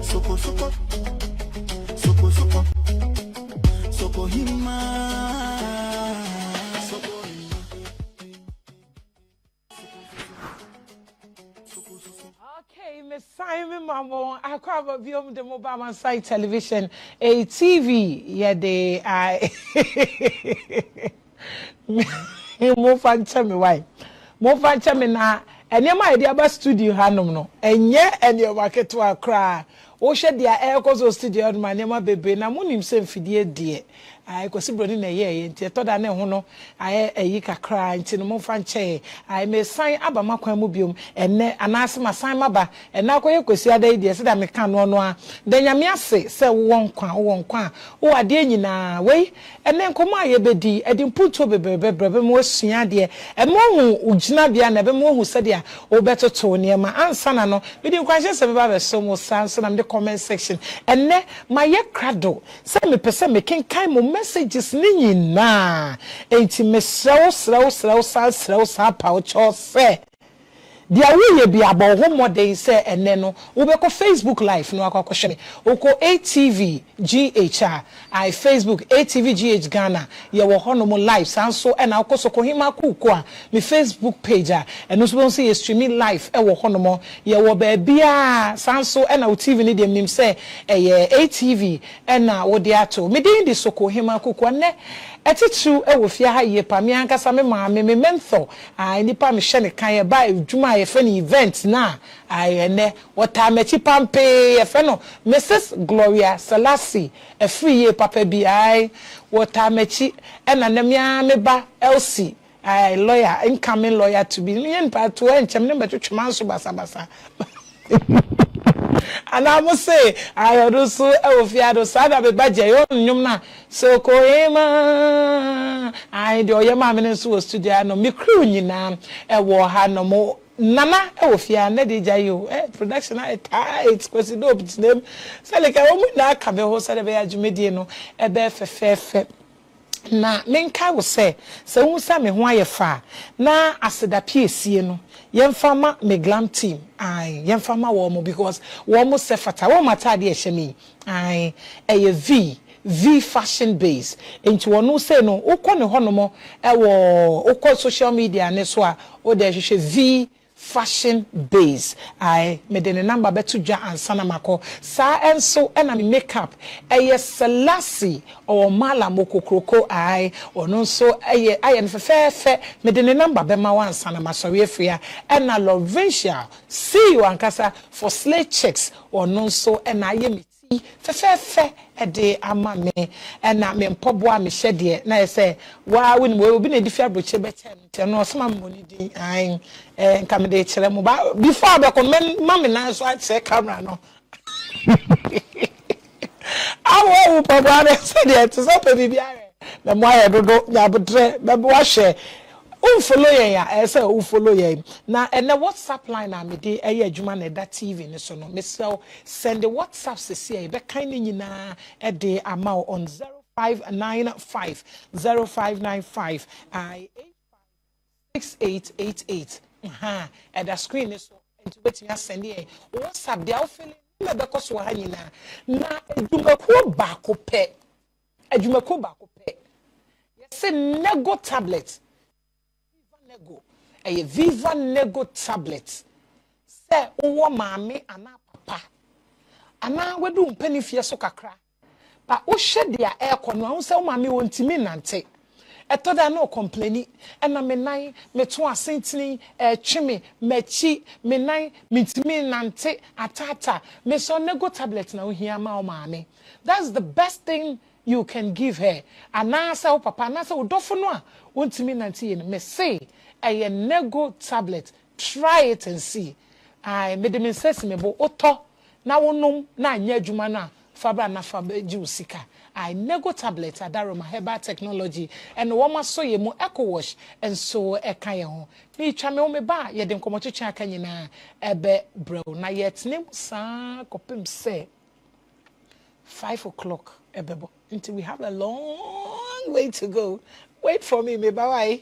Sokoohemaa. Okay, Miss Simon Mamo, I cover beyond the mobile site television, a TV, yeah, they I more fun tell me why. More fun tell me now, and your my idea about studio Hanum no, and yeah, and your market to a cry. O shed their air cause studio my name baby, na moon himself for dear. I was brody na ye nti to da na ho no aye ayi kakra nti no mo fa nche I me sign aba makwan mu biom enne anase ma sign maba enna akoye kwesi ada de se da me ka no no a da nyame ase se won kwa o ade nyina wei enne nkomo aye bedi edi mputo bebrebe mo asua de e mo hu ugina bia na be mo hu se de a o betoto ne ma ansa na no me di kwanhye se be ba be so mo sanso na me comment section enne ma ye krado se me pese me kenkan mo messages ni na enti me srew sa pa o cho se dia we bi abo ho modern se ene no wo be ko Facebook live no akwa hwe wo ko ATV GHR I Facebook ATV GH Ghana ye wo hono mo live sanso e na ko Sokoohemaa kuku a me Facebook page a eno so say ye streaming live e wo hono mo ye wo ba bia sanso e na wo TV ni dem nim se ye ATV e na wo de ato me din di Sokoohemaa kuku ne etitu e wo fia ha ye pa me ankasa me ma me mentho nipa me hye ne kan ye ba edwuma ye fe ne event na ene wota mechi pampe ye fe no Mrs Gloria Selassie e free ye papa bi wota mechi e na nemia me ba Elsie lawyer incoming lawyer to be yen pa to enchem ne betwetwema so basa and I must say, I also Ofiado Sada Baja, your Numna, Sokoohemaa. I do your mamma so studio, no, me crew, you know, a war had no more. Nana, Ofia, Neddy Jayo, production, I tight, because it opens them. So, like a woman that can be hosted a very mediano, a bear fair. Na menka wo se wo sa me ho ayefa na aseda PSC no yemfama me glam team yemfama wo mo because wo mo se fata wo matade e hyemi V fashion base into one say no ukọ ne honomo e wo ukọ social media ne so a o de hwehwe V fashion base me de ne number beto dwa ansana mako sa enso na me makeup Selassie or mala mokokroko ono so aye ne fefefe me de ne number be ma wansana masori afia na Loventia see you ankasa for slay checks ono so na aye me fefefe de ama me na me mpoboa me hyede na say wa woni we obi na difia broche betem no osama moni din nka me de kire mo ba before be ko me na so a check camera no awo mpoboa be say de to so pe bibia me mo aye dodo ya botre be wa hwe follow ya say follow ya na ene WhatsApp line na me de adwuma na da TV ne so no me send the WhatsApp se be kan ni nyina de ama on 0595 0595 6888 at the screen is into wetin ya send here WhatsApp de feeling me be koso ha nyina na adwumako ba ko pe yes nego tablet Nego, a Viva Nego tablet. Say, oh, mammy, and papa. And now we do penny fear so kakra. But oh, shed their air con, I say, mammy won't me nante. I thought I no complaining, and I me nine, me twa saintly, chimmy, me chi, me nine, me nante, atata, me so Nego tablet now here, my mammy. That's the best thing you can give her. And now say, oh, papa, and I say, oh, dofonoa, won't me nante, me say. A Nego tablet. Try it and see. I made them insist me bo oto na wonum na anya adwuma na fabra na fabra jiusika. I Nego tablet adaroma herbal technology and woma so ye mu eco wash and so e kan ye ho. Ni twa me o me ba ye de nkomo twetwa aka nyina ebe brew na yet nim sa kopem say 5 o'clock ebebo until we have a long way to go. Wait for me bye.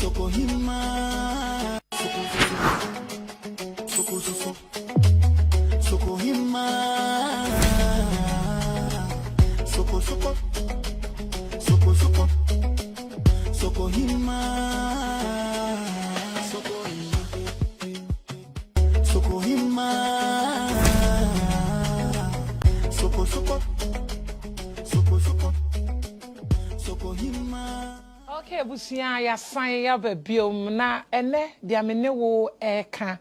Sokoohemaa, Sokoohemaa, Sokoohemaa, Sokoohemaa. Okay, busia ya san ya babiom na ene dia me ne wo eka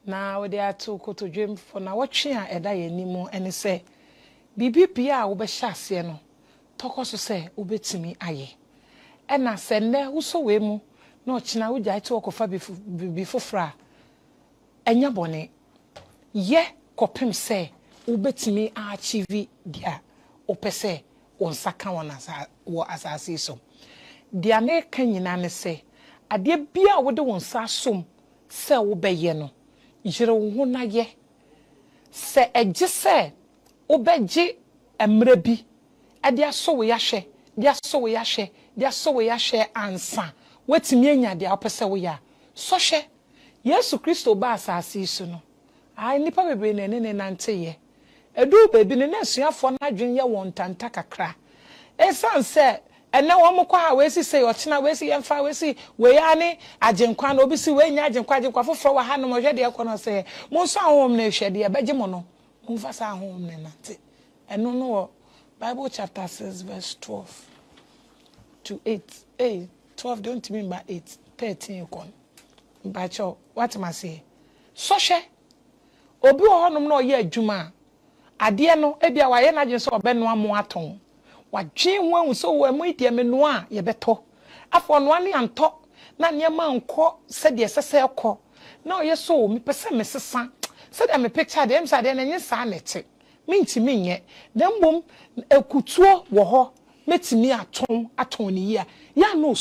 na we dia to kotodwem for na wotwe a eda yanimu ene se bibi bia wo be hyase no tokoso se wo betimi aye ena se ne wo so we mu na ochina wo gya te okofa bi fofra enya bone ye kopem se wo betimi achieve dia opese won saka won wo asase so dia ne ka nyina ne se ade bia wo de won sa som se wo beye no yire wo ho na ye se eje se wo beje emre bi ade aso wo ya hwe dia so wo ya hwe dia so wo ya hwe ansa wetimi anya dia opese wo ya so hwe Yesu Kristo ba asase so no ai nipa bebe ne nante ye edu bebi ne nasuafo na dwen ye won tanta kakra esan se ene wo mkwa ha we si se ochina we si yemfa we si we ya ne agenkwa na obi si we nya agenkwa foforo wa ha no mo hwede ekọ no se mo nso ahom na hwede e beje mo no mo fa sa ahom ne nante eno no Bible chapter 6 verse 12 to 8 12 don't mean by 8 13 kon bacho what am I say so hwe obi wo honom na oye adwuma ade no ebia wa ye na agyen so obeno amo aton wadwen wan so wo mu ide me no a ye beto afọ no ane anto na niema nko se de sese ekọ na oye so mi pese me sesa se de me picture de em sa de na nye sa nete mintimi nye na mbom ekutuo wo ho metimi aton ni ya no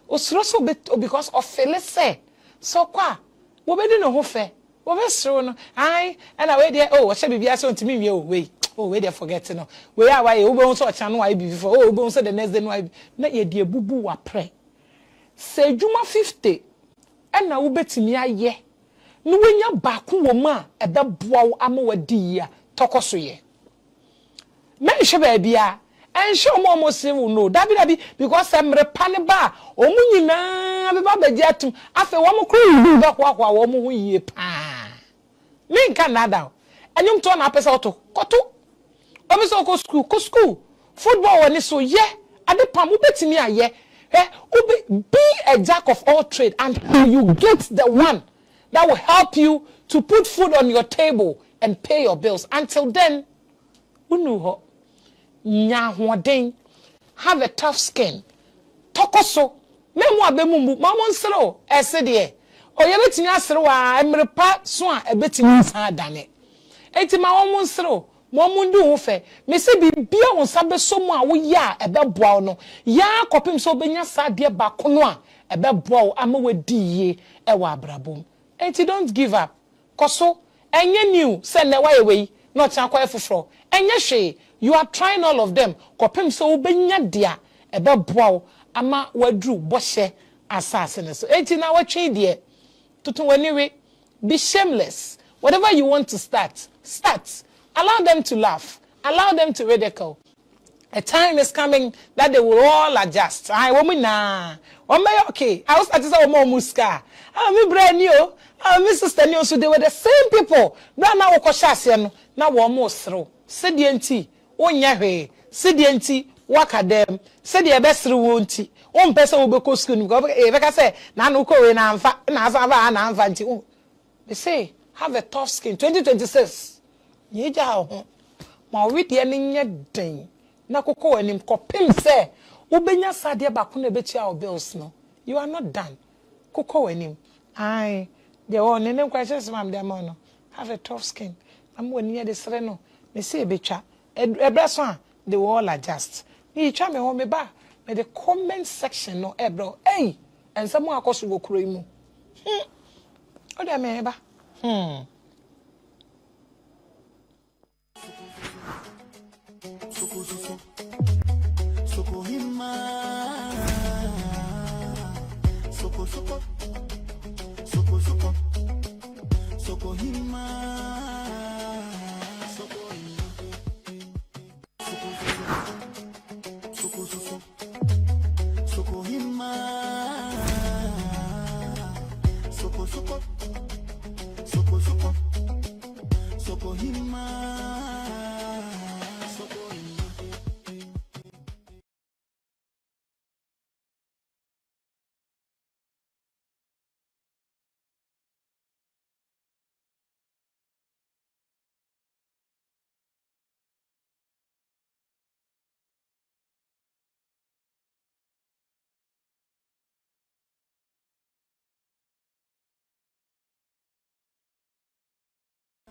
osuro so because of felese so kwa wo be di no ho fe wo be sro no ai na we de oh wo se bibia so ntimi wie o we oh we dey forget no we are why we won so cha no why be before oh we won so the next day no why na ye de bubu wa pre se dwuma 50 na wo betimi aye no wenya baako wo ma e be boa wo ama wadi ya tokoso ye men hwe ba bia en hwe mo se wo no dabi because emre pane ba omu nyina be ba beji atum afa wo mo kru ba kwa wo mo ho yie pa min kan nada enyum to na pesa oto koto omi so ko school football woni so ye ade pam wo betimi aye be a jack of all trade and you get the one that will help you to put food on your table and pay your bills. Until then, unuho nya hoden, have a tough skin. Tokoso memu abemumbu mamon sro esede o ye betimi asre wa emrepa so a ebetimi fa dane enti ma won sro momundu ho fe me se bibia won sabe so mu a wo ya ebeboa no ya kopim so benya sade ba kono a ebeboa ama wadiye e wa abrabom enti don't give up koso enye new se ne wa yewe no chan kwa foforo enye hwe you are trying all of them kopim so wo benya dia ebeboa ama wadru boshe asase ne so enti na watwe de tutun waniwe be shameless whatever you want to start allow them to laugh allow them to ridicule. A time is coming that they will all adjust. I woman na okay I was at say mo muska me brand new me sister new so they were the same people na wo ko hyase no na wo mo sro sedie nti wonya hwe sedie nti waka dem sedie be sro wo nti won pese wo be ko school ni go e be ka say na no ko we na amfa na asa ba na amfa nti they say have a tough skin 2026 yeja ho ma we de ne nya den na kokko wanim kopim se ubenya sade ba ko na bechi our bills no you are not done kokko wanim ai de o ne ne kwashes mam de ma no have a tough skin am woni de sere no me se betwa ebreso a they will all adjust ni twa me ho me ba me the comment section no ebro hey and someone akoso go kuro imu o de me ba Sokoohemaa, Sokoohemaa.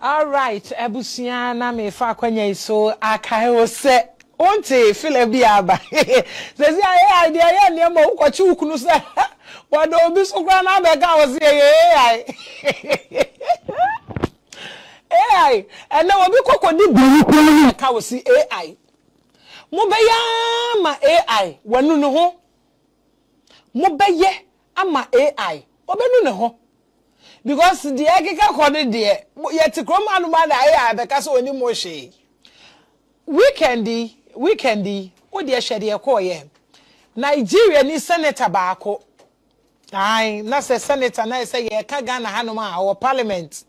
All right, ebusia na me fa kwanya iso akai wo se onte feel bi aba sezi aye idea ye ne ma ukwachi ukunu se wado obi so kra na be ga wo se AI and now obi kokodi bi ka wo se AI mo be ya ma AI wanu ne ho mo be ye ama AI obenu ne ho because the ekeka kode de yet Krom anuma da ya beka so oni mo hwe weekendi wo de hwede e ko ye Nigeria ni senator baako ai na se senator na se ye ka Ghana hanoma our parliament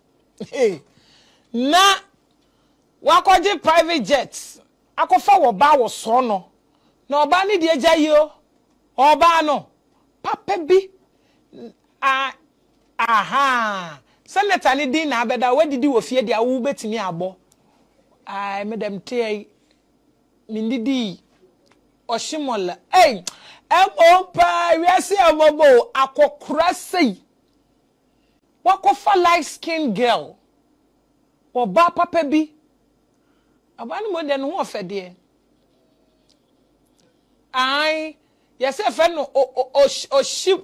na wakoje private jets akofa wo ba wo so no na oba ni de agyayi o oba no papa bi aha senator ni din na abeda wadidi wo fie dia wo betimi abo ai madam tey mindidi oshimola empa wiase amobo akokura sei wakofa light skin girl oba papa bi abanu mo de no ho ofede ai yese fe no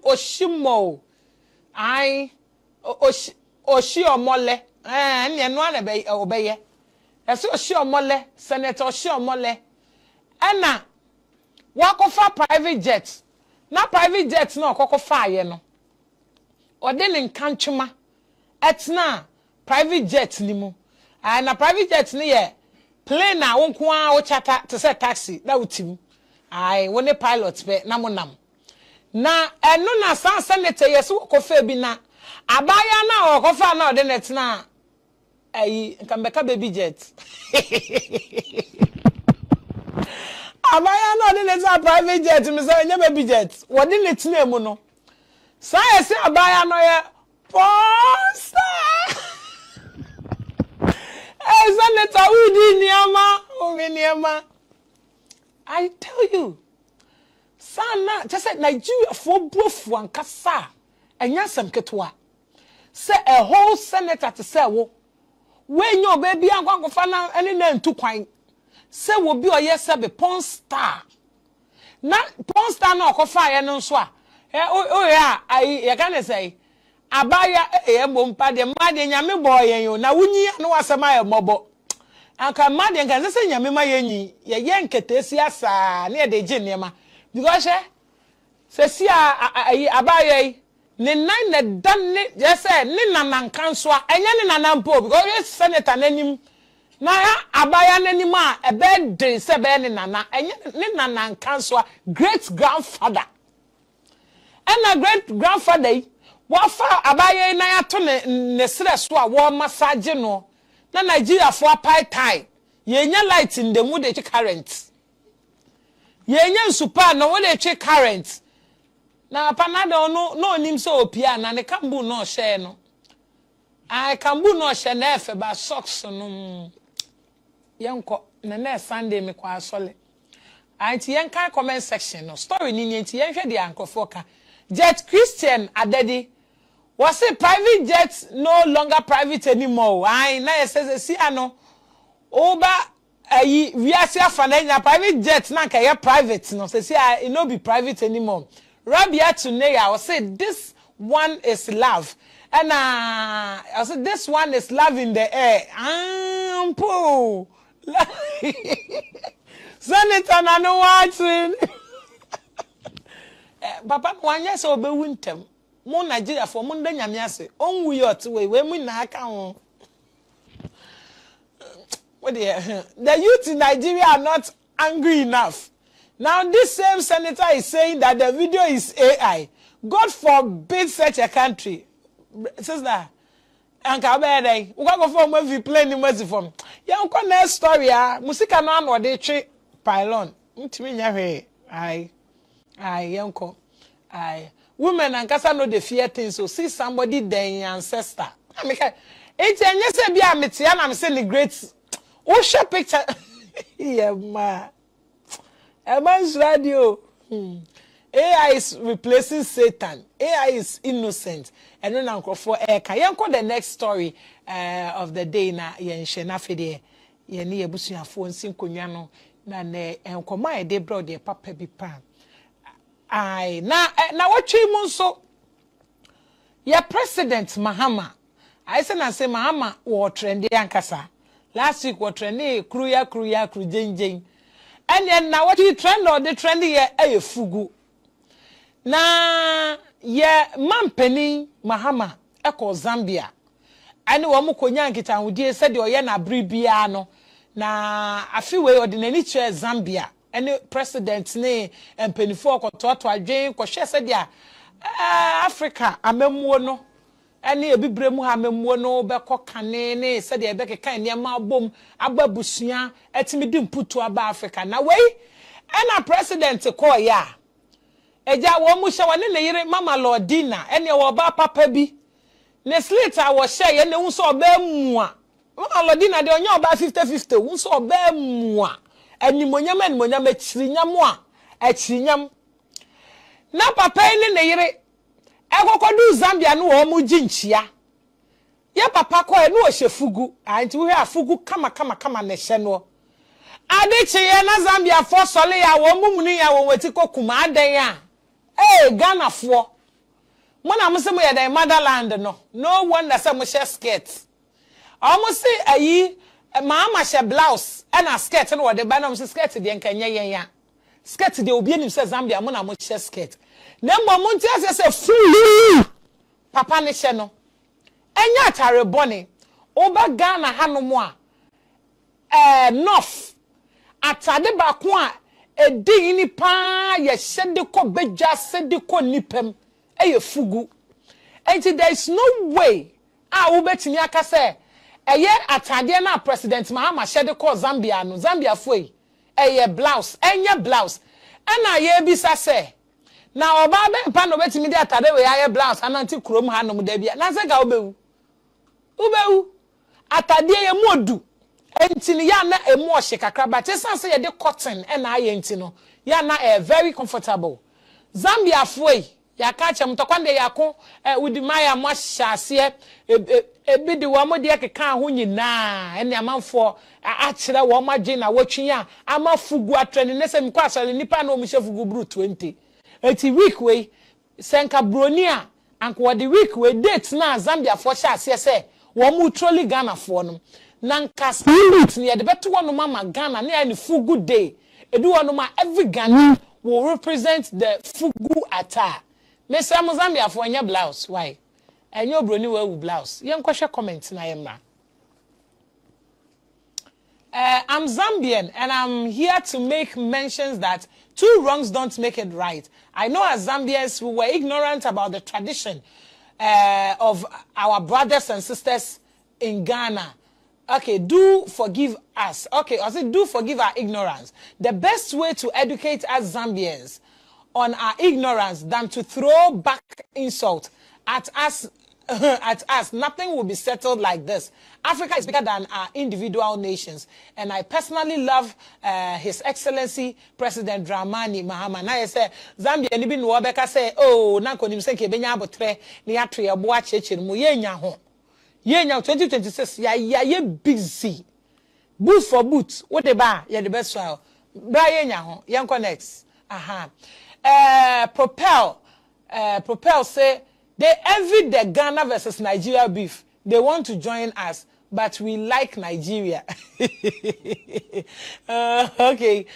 oshimo ai oshi omole ne no na be obeye ese oshi omole senator oshi omole ana wakofa private jet na private jet na okokofa aye no ode ne nkantwema etna private jet ni mu na private jet ni ye plane na wonko a wo chata to say taxi na utim ai woni pilot be na monam na enu na san senator yesu kofa bi na abaya na okofa na ode net na ayi nkambeka baby jet abaya na ode net na private jet mi say nya baby jet wode net na emu no san yesi abaya no ye posta senator udi niama I tell you sana just say Nigeria for bofu ankasa enya sam ketwa say a whole senator to say wo when your baby ankofa na ene na ntu kwan say wo bi oye se be porn star na okofa ye no so a ya I can say abaya bompa de made nyame boye yo na wunyi no wasema ye mobo anka made nka se nyame ma yenyi ye nketesi asa na de ginema because se si abaya ne nan na dan ne je se ne nanan kanso a enye ne nanan po because senator nanim na abaya nanim a ebe de se be ne nana enye ne nanan kanso a great grandfather and a great grandfather wafa abaye na ya to ne sere so a wo massage no na Nigeria for apartheid yenya light in the mood e current yenya super no we dey current na panado no nim so opia na ne kambu no share no ai kambu no share na efe ba socks no yenko na Sunday me kwa asole anti yenka comment section no story ni nti yenhwe de ankofo ka Jet Christian Adedi was a private jet no longer private anymore. I na says see ano oba we are na private jet na ka private no say it no be private anymore. Rabia Tuneya was say this one is love. And I said this one is love in the air. Ampo. Senator no watching. Papa one yes obe wintem mo Nigeria for mo nda nyame ase onwu yot we mu na aka ho what the youth in Nigeria are not angry enough. Now this same senator is saying that the video is AI. God forbid such a country. Sister, Anka Bede, we go for movie play ni mercy from. Ya unko na story ah, musika no ano de twe pylon. Ntimi nya hwe. Ai yanko. Ai women and kasa no the fear things so see somebody their ancestor. I mean, it's enye se bia metia na me say the great. Oh, share picture. Yeah, ma. A man's radio. AI is replacing Satan. AI is innocent. And then Uncle for Eka. Yanko the next story of the day na yen shena fede. Yen ni ebusu ya phone sinkunyano na ne enkoma de bro de papa bi pa. Ai na watchi mu nso. Ya President Mahama. I say na say Mahama wo trend yankasa. Last week what trend kruya jenjen. And then now what you trend or the trend ye fugu. Na ye mampeni Mahama eko Zambia. Ani wa mu konya nkita hudie said o ye na bribia no. Na afiwe ordinary chair Zambia. Any president ne empenifo kototo adwen ko hye said ya Africa amemwo no. Ani ebibre mu ha memwo no be kokane ne se de be keka niam abom ababusua etimi di mputu aba Africa na wei ena president ko ya eja wo mu hye wone ne yire mama Lordina ene wo ba papa bi ne slater wo hye ye ne unso oba mu a mama Lordina de onye oba 50-50 unso oba mu a animonyam achirinyam a achirinyam na papa ne yire Ekokodu Zambia no wo mu ginchia. Ya papa ko e no hyefugu. Anti wo hwe afugu kama ne hye no. Ade cheye na Zambia fo sole ya wo mu muni ya wo wati kokuma adan ya. Ghana fo. Mo na mo se mo ye dan motherland no. No wonder say mo share skirt. Omo se ayi mama share blouse na skirt no wo de ba na mo se skirt de nkanye yen ya. Skirt de obi anim se Zambia mo na mo share skirt. Nembo munti ase full papa ne hye no enya atare bone oba Ghana hanomo a north atade ba ko a edi ni pa ye hyede ko bedwa sede ko nipam eye fugu enti there is no way a wo betimi aka se eye atade na president Mahama hyede ko Zambia no Zambia foi eye blouse enya blouse ana ye bisa se na oba be mpa no betimi de atade we aye blouse ananti krom ha no da bia na se ga obewu atade ye modu enti ni ya na emu ohye kakra ba te san se ye de cotton e na aye enti no ya na very comfortable Zambia foi ya ka chem to kwande ya ko wudi maya mo hyase ebi de wo mo de keka ho nyina ene amanfo a kire wo ma gye na watwi a amafugu atrene ne se mi kwa asale nipa na o mi shefugu bru 20 eti week we senka bronia anko the week we date na Zambia for sha se wo mu trolley Ghana for no na nka spirit ne de beto no mama Ghana na any fugu day edu no ma every Ghana will represent the fugu attire me say mo Zambia for nya blouse why enyo broni we blouse yen kwhwe comment na yemra I'm Zambian and I'm here to make mentions that two wrongs don't make it right. I know as Zambians we were ignorant about the tradition of our brothers and sisters in Ghana. Okay, do forgive us. Okay, I said do forgive our ignorance. The best way to educate us Zambians on our ignorance than to throw back insult at us nothing will be settled like this. Africa is bigger than our individual nations, and I personally love His Excellency President Dramani Mahama. Now I say Zambia ni bi no obeka say oh na konim se ke benya abotre ni atwe ebo a chechiri mu yenya ho. Yenya 2026 ya busy. Boot for boot. What the ba ya the best one. Bra yenya ho. Yen connects. Aha. Propel say they envy the Ghana versus Nigeria beef. They want to join us, but we like Nigeria. Okay.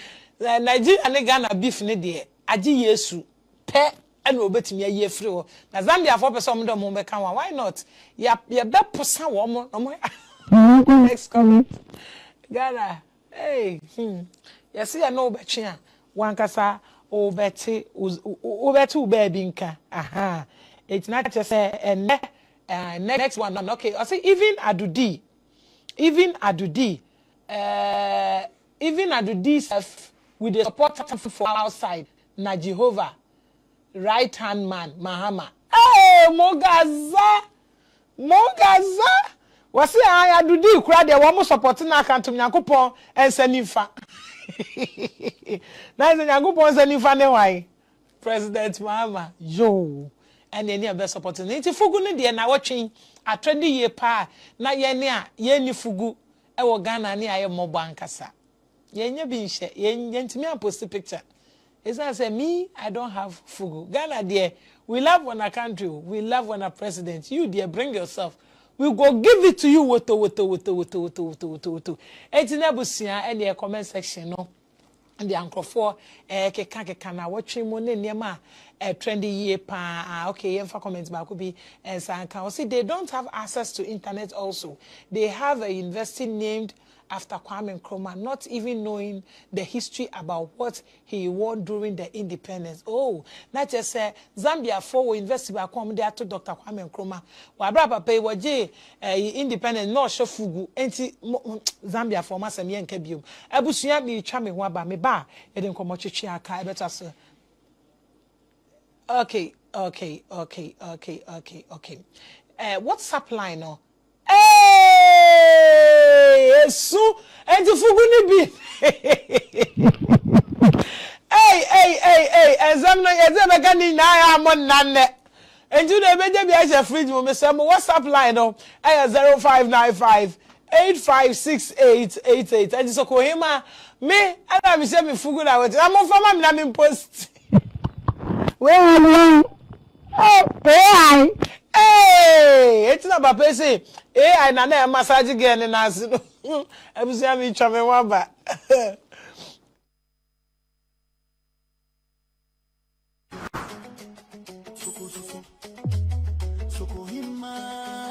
Nigeria and Ghana beef ni de aji Yesu. Pe and obetimi aye free ho na Zambia for person mo do mo be kan why not ya be posa wo mo next comment Gara hey yes ya no be twe a wankasa obeti ubebi nka aha it's not just and next one okay I say even Adudi self with the support for outside na Jehovah right hand man Mahama hey Mogaza wasi Adudi kura de wo mo support na account Nyankopon ensanifa na Nyankopon ensanifa ne why President Mahama yo and any of the support nti fugu ne de na wotwen atwende ye pa na ye ne a ye ni fugu e wo Ghana ne aye mobo ankasa ye nya bi nhye ye ntimi post picture is that say me I don't have fugu Ghana there we love one country we love one president you there bring yourself we go give it to you woto etina busia and the comment section no and the ankrofo keka na watching mo ne niam trendy year pa okay for comments ba could be and sanka see they don't have access to internet also they have a university named after Kwame Nkrumah, not even knowing the history about what he won during the independence. Oh, not just say Zambia for invest by Kwame to Dr. Kwame Nkrumah. Wa braba pay waje independent no show fugu enti Zambia for masam yen kebium. Abusuya bi twa me ho aba me ba e den komo twetwe aka e beta so. Okay. WhatsApp line no. Yesu enti fugu ni bi examino yeze be kan ni na ya mo nanne enti do be je bi a fridge mo say mo WhatsApp line no 0595 856888 enti Sokoohemaa me ana mi say me fugu na we am fama me na me post we hey it's not about say I na massage again na asino abusia mi twa me waba Sokoohemaa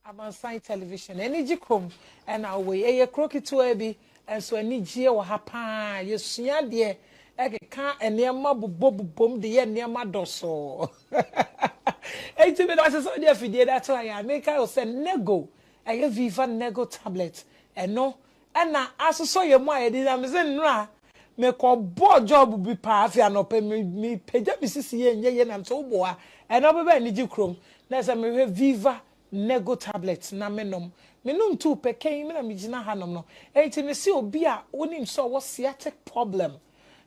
Abansai television Anigye Krom and away a crooked to ebi and so Anigye wa hapa yesua de ekeka enema bobom de ye enema doso enti me do so de Fidel that why make I say nego I Viva nego tablet eno na asoso ye mo ayedi na me say nra me ko bo job bi pa afia no pe me peja bisisi ye nye na so boa eno be Anigye Krom na say me Viva nego tablet na menum tu peken me na me gina hanom no enti me see obi a onim so wo sciatic problem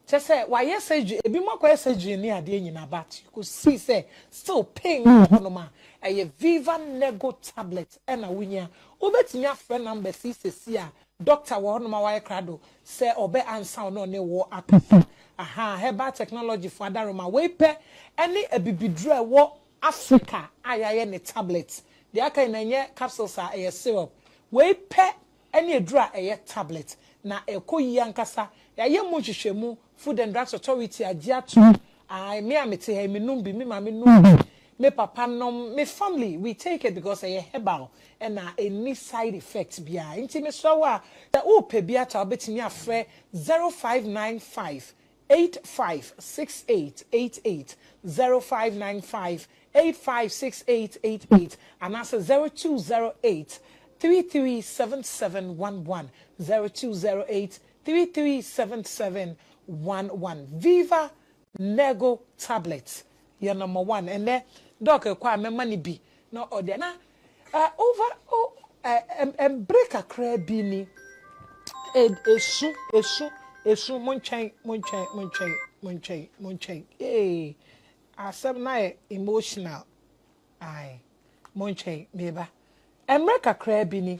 che say why surgery ebi makwa surgery ni ade nyina bat you could see say still pain honoma e Viva nego tablet e na wunya obetinya friend number CCC a doctor wo honoma wa krado say obe answer no ne wo apesa aha herbal technology for adaroma we pe any ebibidru wo Africa ayaye ne tablet the aka na nye capsules a syrup we pe any edura tablet na ekoyi ankasa ya ye mu hwehwemu Food and Drugs Authority agiatu me amete ha menum bi me ma menum me papa nom, me family, we take it because I herbal and any side effects bia. Inti me so wa the ope bia ta bet me afre 0595 856888 0595 856888 and answer 0208 337711 0208 337711 Viva Nego tablets. Your number one, and then doctor kwa me money be no order na over break a crab ni esu monchain asem na emotional ai monchain meba break a crab ni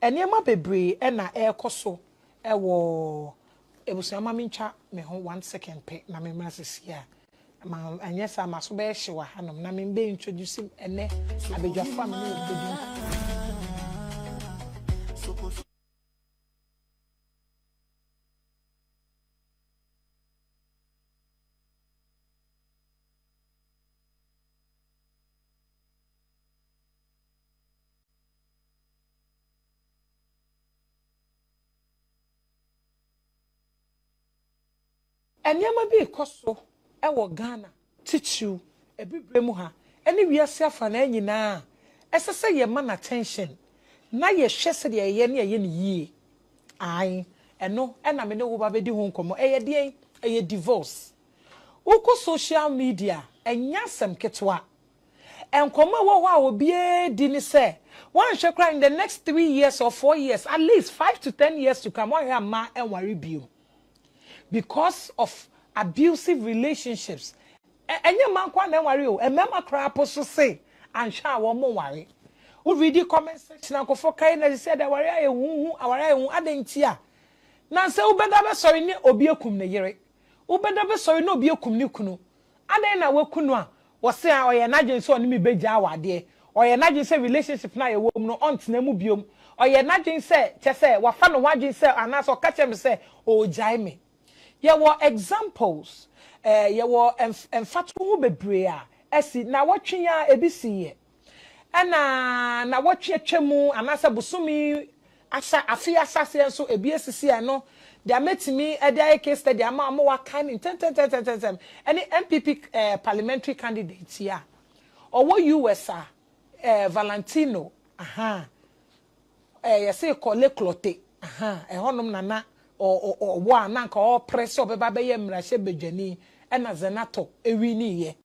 enema bebre e na ekoso ewo ebusuama mincha me ho 1 second pe na me mrasesia ma anyesa maso be hyewa hanom na me be introduce ene abedwafo am na obedu enyama bi koso ewo Ghana tichu ebibre mu ha ene wiase afa na nyina esese ye man attention na ye hwese de ye ne ye ne yie ai eno ena me ne wo ba bedi ho nkomo eye de eye divorce uko social media enyasem ketwa enkomo wo ho a obi di ni se one hwe in the next 3 years or 4 years at least 5 to 10 years to come one ma enware bio because of abusive relationships. Enye man kwa na enware o emema kra poso say anhwa wo mo ware. We read the comment section akofo kai na say that ware aye hu aware hu adentia. Na say ubeda be sorry ni obi ekum ne yere. Ubeda be sorry no obi ekum ni kunu. Aden na wakunu a wo say oye na dwen so oni me beja awade. Oye na dwen say relationship na ye wo mu no ontena mu biom. Oye na dwen say che say wa fa no wadwen say anaso ka che me say o jai me. Ye were examples ye were emfatu hu bebre a esi na wotwe ya ebisi ye na wotwe atwemu anasa busumi asa afi asase enso ebi esisi no dia metimi e dia case study ama mo waka ni ten any MPP parliamentary candidate here owo USA Valentino ye say kole clote honom nana o wa na nka o press obeba be ye mrahye bedwani e na zenato ewi ni ye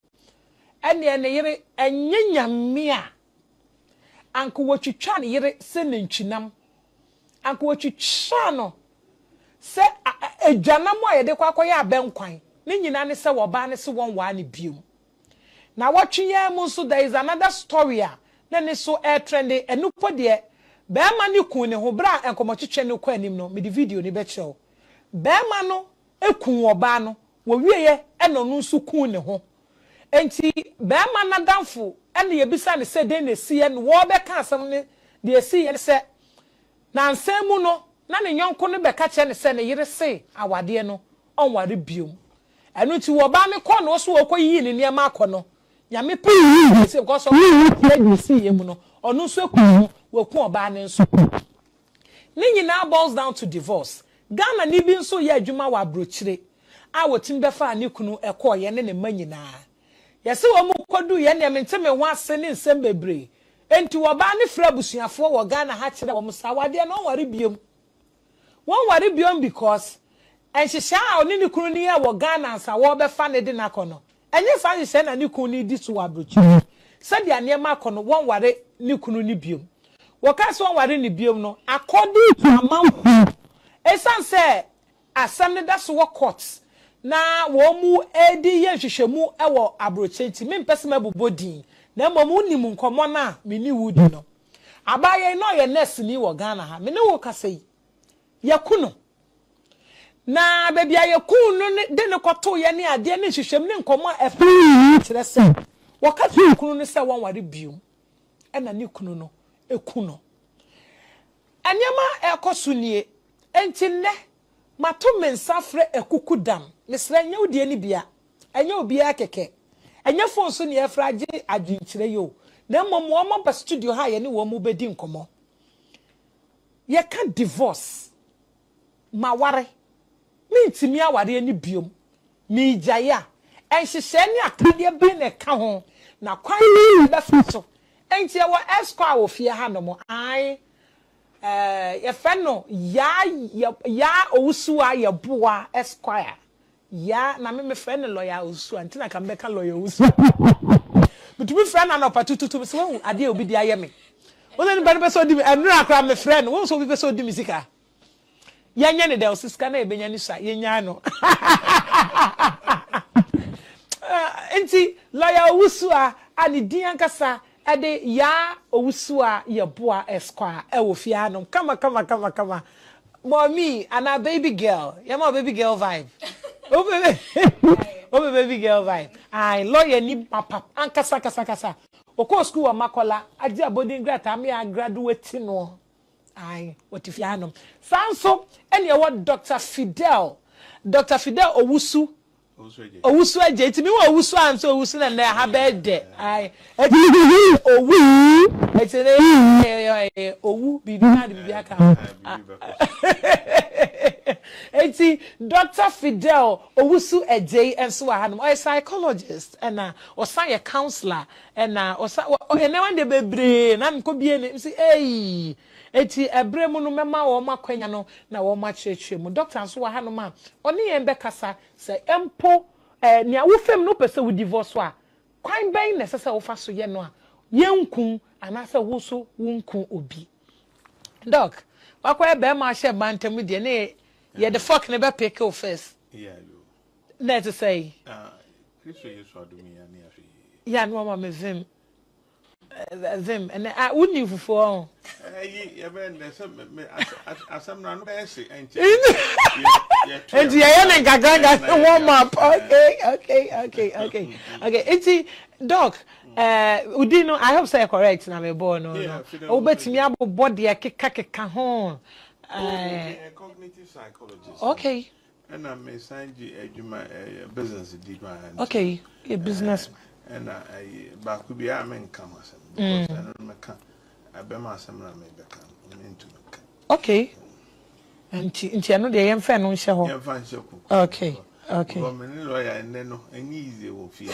ene yire enyenyame a anko wotwitwa ne yire se nantwinam anko wotwitwa no se edwanam a ye de kwakoye abenkwan ne nyina ne se wo ba ne se won wa ne biom na wotwe mu so there is another story a ne so air trend enupo de Bema ni kun ne ho bra enkomotwetwe ne kwa anim no me di video ni be chew bema no ekun oba no wo wieye eno no nso kun ne ho enti bema na danfo ene ye bisa ne se den ne sie no wo be ka asem ne de sie se na nsem mu no na ne nyonko ne be ka che ne se ne yire se awade no onware biom eno ti wo ba me ko no so wo koyi ne niam akono nyame pe se because of ye sie ye mu no onu nso ekun woku oba ne nso ni nyina boils down to divorce Ghana ni bi nso ye adwuma wa brochire a wotim befa ne kunu ekoye ne ne manyina yese wo mu kodu ye ne menteme ho ase ne nsem bebre enti oba ne fra busuafo wo Ghana ha kire wo musawade no ware biom won ware biom because enhihya a oni ne kunu ni ya wo Ghana nsa wo befa ne de nakono enye fa nhihya na ne kunu ni di so wa brochire sadia ne ma kono won ware ne kunu ni biom wakaso ware ni biom no according to amount esan say asam da so courts na wo mu edi ye hwehwemu ewo abrochenti me mpesema bobodin na mmom nim nkomo na me ni wudi no abaye no ye nurse ni wo Ghana ha me ne wo kasai yakuno na bebia yakunu de ne koto ye ne ade ne hwehwem ne nkomo efa kire se wakati kunu ne se won ware biom ena ne kunu no ekuno anyama ekosunie enti ne mato mensafre ekukudam mesra nya odie ni bia enya obi akeke Enye phone so ne efraje adwinkyire yo. Na mmom wo mo ba studio ha ye ne wo mo bedi nkomo. Ye can divorce. Ma ware. Me ntimi aware ani biom. Me jaya. Enhyehye ne akade be ne ka ho. Na kwan ni be so. Enti ye wo esquire wo fie ha no mo. Ai ye fe no ya Owusua Yeboah Esquire. Ya na me friend lawyer Owusu antina kan be ka lawyer Owusu. But to be friend na opatututu so ade obi dia ye me. Wona ni ba be so di me enura akra me friend won so be so di me sika. Ya nya ne de osika na ebenya ni sa ye nya no. Enti lawyer Owusu ani din ankasa ade ya Owusua Yeboah Esquire e wo fia no kama mommy and a baby girl ya my baby girl vibe. Oh baby girl vibe. I lawyer ni papa ankasa. Oko school wa makola agi abodin grata me a graduate no. Ai what if ya no. Sanso ene ye what Dr. Fidel Owusu aje itimi wa Owusu anso Owusu na na ha bede. Ai owu etene owu bibi na de bibi aka. Eti Dr. Fidel Owusu aje enso wa hanom a psychologist and or say a counselor and or ene wan de bebre na mko bie ne say eh eti ebre mu no mema wo makwanya no na wo ma chechwe mu doctor so wa hanom a oni yen be kasa se empo nia wo fem no pese wo divorce a kwan ben na sese wo fa so ye no a yenkun anase wo so wonkun obi doc wakwa be ma she bantam de ne ye the fuck ne be pick you first yeah let to say Christo yeso adumi ya ne afi ya no ma me vim and I wouldn't for you ben me asam na no be say enti and you gaga warm up okay it's doc udino I hope say correct na me born no obetimi abobody keka ho cognitive psychologist okay and I'm a business design okay a business and I back be a man come because I don't make I be my seminar maybe into okay nti no de yem fa no hye ho okay but me lawyer and then no any easy wo fia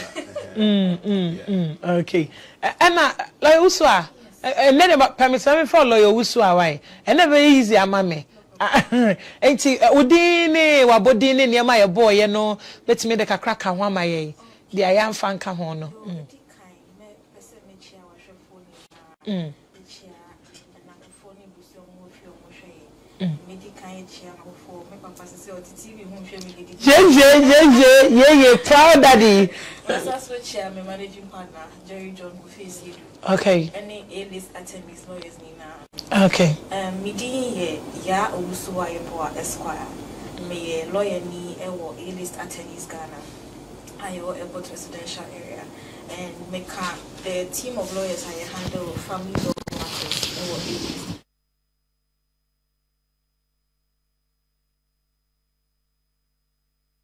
okay and like Owusua and then permission for lawyer Owusua why and never easy ama me enti udini wabodini ne ma ye boy no betime de kakra ka ho ama ye de ayam fan ka ho no yeah, proud daddy. My managing partner, Jerry John Bufisi. Okay. Any A-list attendees lawyers Nina. Okay. Midi ya Owusua Yeboah Esquire. Me lawyer ni A-list attendees Ghana. I airport residential area. And make the team of lawyers I handle family law matters A-list.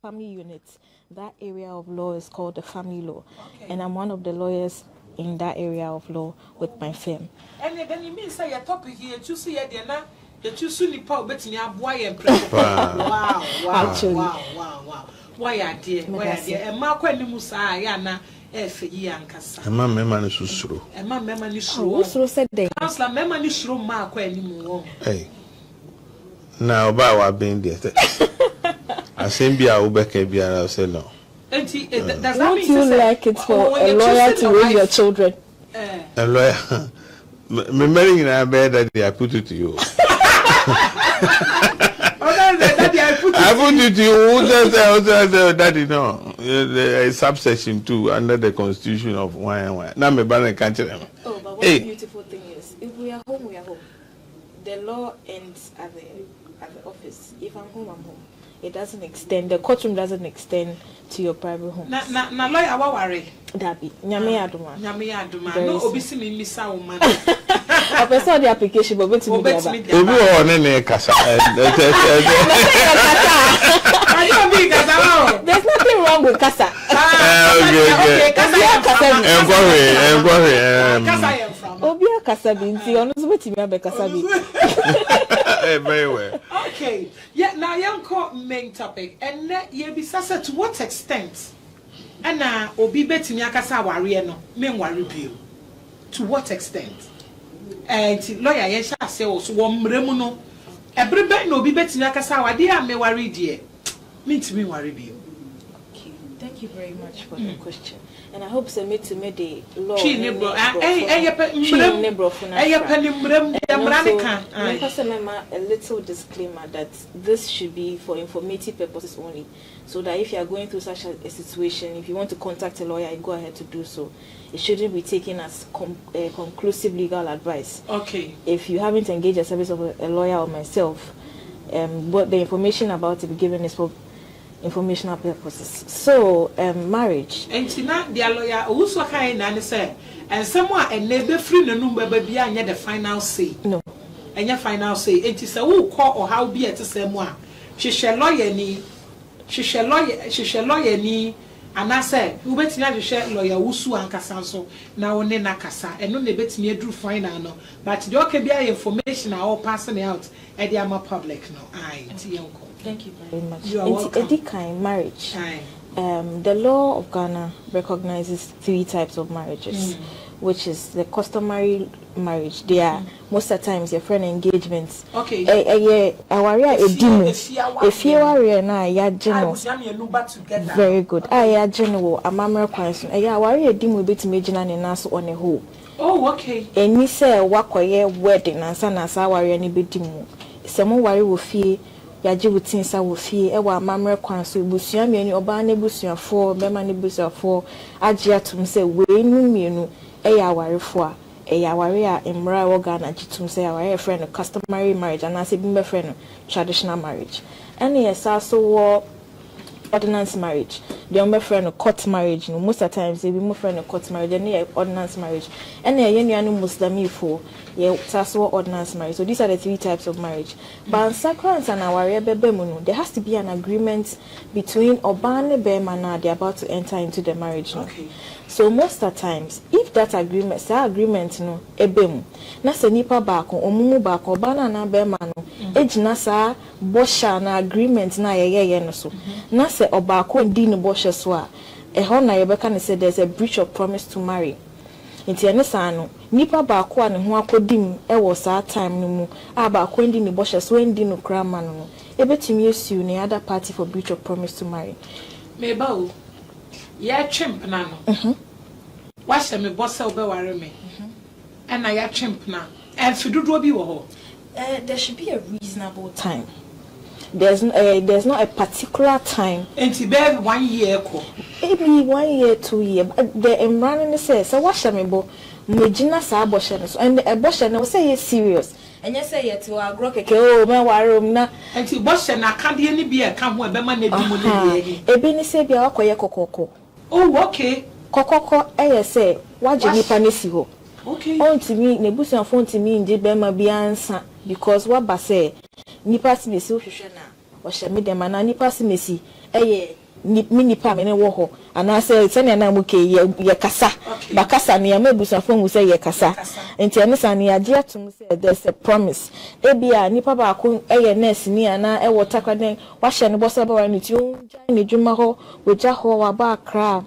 Family units. That area of law is called the family law, and I'm one of the lawyers in that area of law with my firm. And then you mean say your topic here, you see here na, you choose nipa obetimi aboa ye mpre. Wow. Actually. Wow. Why are dear? E ma kwa ni musa ya na e fe yi ankasa. E ma mema ni susuro. E ma mema ni suro. Wusuro said dey. Counselor mema ni suro ma kwa ni mu wo. Hey. Now ba wa ben there. Asembia ubeke biara say no. Does that mean you like it for a lawyer to raise your children? A lawyer. Me marrying in a bed that I put it to you. I put it to you. Who says daddy no? A subsection 2 under the constitution of one. Now me banner can't tell them. Oh, but what the beautiful thing is, if we are home, we are home. The law ends at the office. If I'm home, I'm home. It doesn't extend. The courtroom doesn't extend to your private home. Na lawyer wa worry. Dabi. Nyame aduma. No obisi mi misa wo man. I person the application but wait me there. Obi o ne kasa. There's nothing wrong with Kasa. Okay. Obia Kasa binti, honestly, what you mean Kasa binti? Very well. Okay. Yeah, now young main topic. And you be sasa to what extent? And now obi beti nyakasa worry no, men worry bill. To what extent? And lawyer yesha say also womremu no. Everybody no be beti nyakasa wadi a me worry dear. Me to me worry bill. Okay. Thank you very much for the question. And I hope to meet the law. A little disclaimer that this should be for informative purposes only. So that if you are going through such a situation, if you want to contact a lawyer, go ahead to do so. It shouldn't be taken as conclusive legal advice. Okay. If you haven't engaged the service of a lawyer or myself, what the information about it be given is for informational purposes. So, marriage. And tina the lawyer Owusu kai na say, and someone and never free no number baby and the final say. No. And your final say. It is a who call or how be at the same one. She shall lawyer ni. She shall lawyer ni. And I say, who bet me to share lawyer Owusu and Kasanso now on Nakasa, and no bet me drew final no. But there can be information all passing out at the ama public no. Aye, thank you very much. You are welcome. Edika marriage. The law of Ghana recognizes 3 types of marriages, which is the customary marriage. They are most of the times your friend engagements. Okay. If you are na ya general. Very good. Ya general amamra kwanso. Ya wari edimu beti mejina ne naso on a whole. Oh, okay. And you say wakoye wedding and sa wari ani bedimu. Semo wari wo fie yaje wutin sa wo fie e wa mamre kwanso ebusua mienu oba na ebusua fo bema na ebusua fo age atum se we nu mienu e ya warefo a e ya ware a emra wo Ghana gitum se ya ware friend customary marriage and ase bimbe friend traditional marriage and yes also wo ordinance marriage the umbe friend court marriage no most of the times they be mo friend court marriage and ordinance marriage and ye nuanu muslimi fo ye taso ordinance marriage. So these are the 3 types of marriage. But in sacraments and our bebe there has to be an agreement between Obane Bema and they are about to enter into the marriage. Okay. So most of the times, if that agreement no ebemu, na se nipa bako omumu bako Obana na Bema no, ejina sa bosha na agreement na ye no so. Na se obako ndi no bosha so a, eho na yebeka ne say there's a breach of promise to marry. Nti ene sa no nipa ba ko ane ho akodim e wo sa time no mu aba ko ndi ni boshe so ndi no krama no ebetumi esu ne other party for breach of promise to marry me ba o ya chimp na no wa se me bossa obe ware me and ya chimp na and fidudo bi wo ho there should be a reasonable time. There's not a particular time. And be 1 year ko. Maybe 1 year, 2 years. But the Emran says, so what shall me bo? Mejina sa abortion so and the abortion will say serious. And you say to our grok oh me warum na. And the abortion na can't any be a come when Bema ne di Ebini say be akoye kokoko. Oh, okay. Kokoko say what nipa ne si ho. Okay. On to me nebusia phone to me ndi Bema bi ansa because what ba say nipa si mesi ohwehwe na o hye me dem na nipa si mesi nipa me ne wo ho ana say sene na muke ye kasa ba kasa ne ma busafo mu say ye kasa enti ene sa ne age atum say there's a promise ebia nipa ba ko nurse ni ana wo takwaden wa hye ne bosa ba wa ne ti o jan ne dwuma ho wo ja ho wa ba akra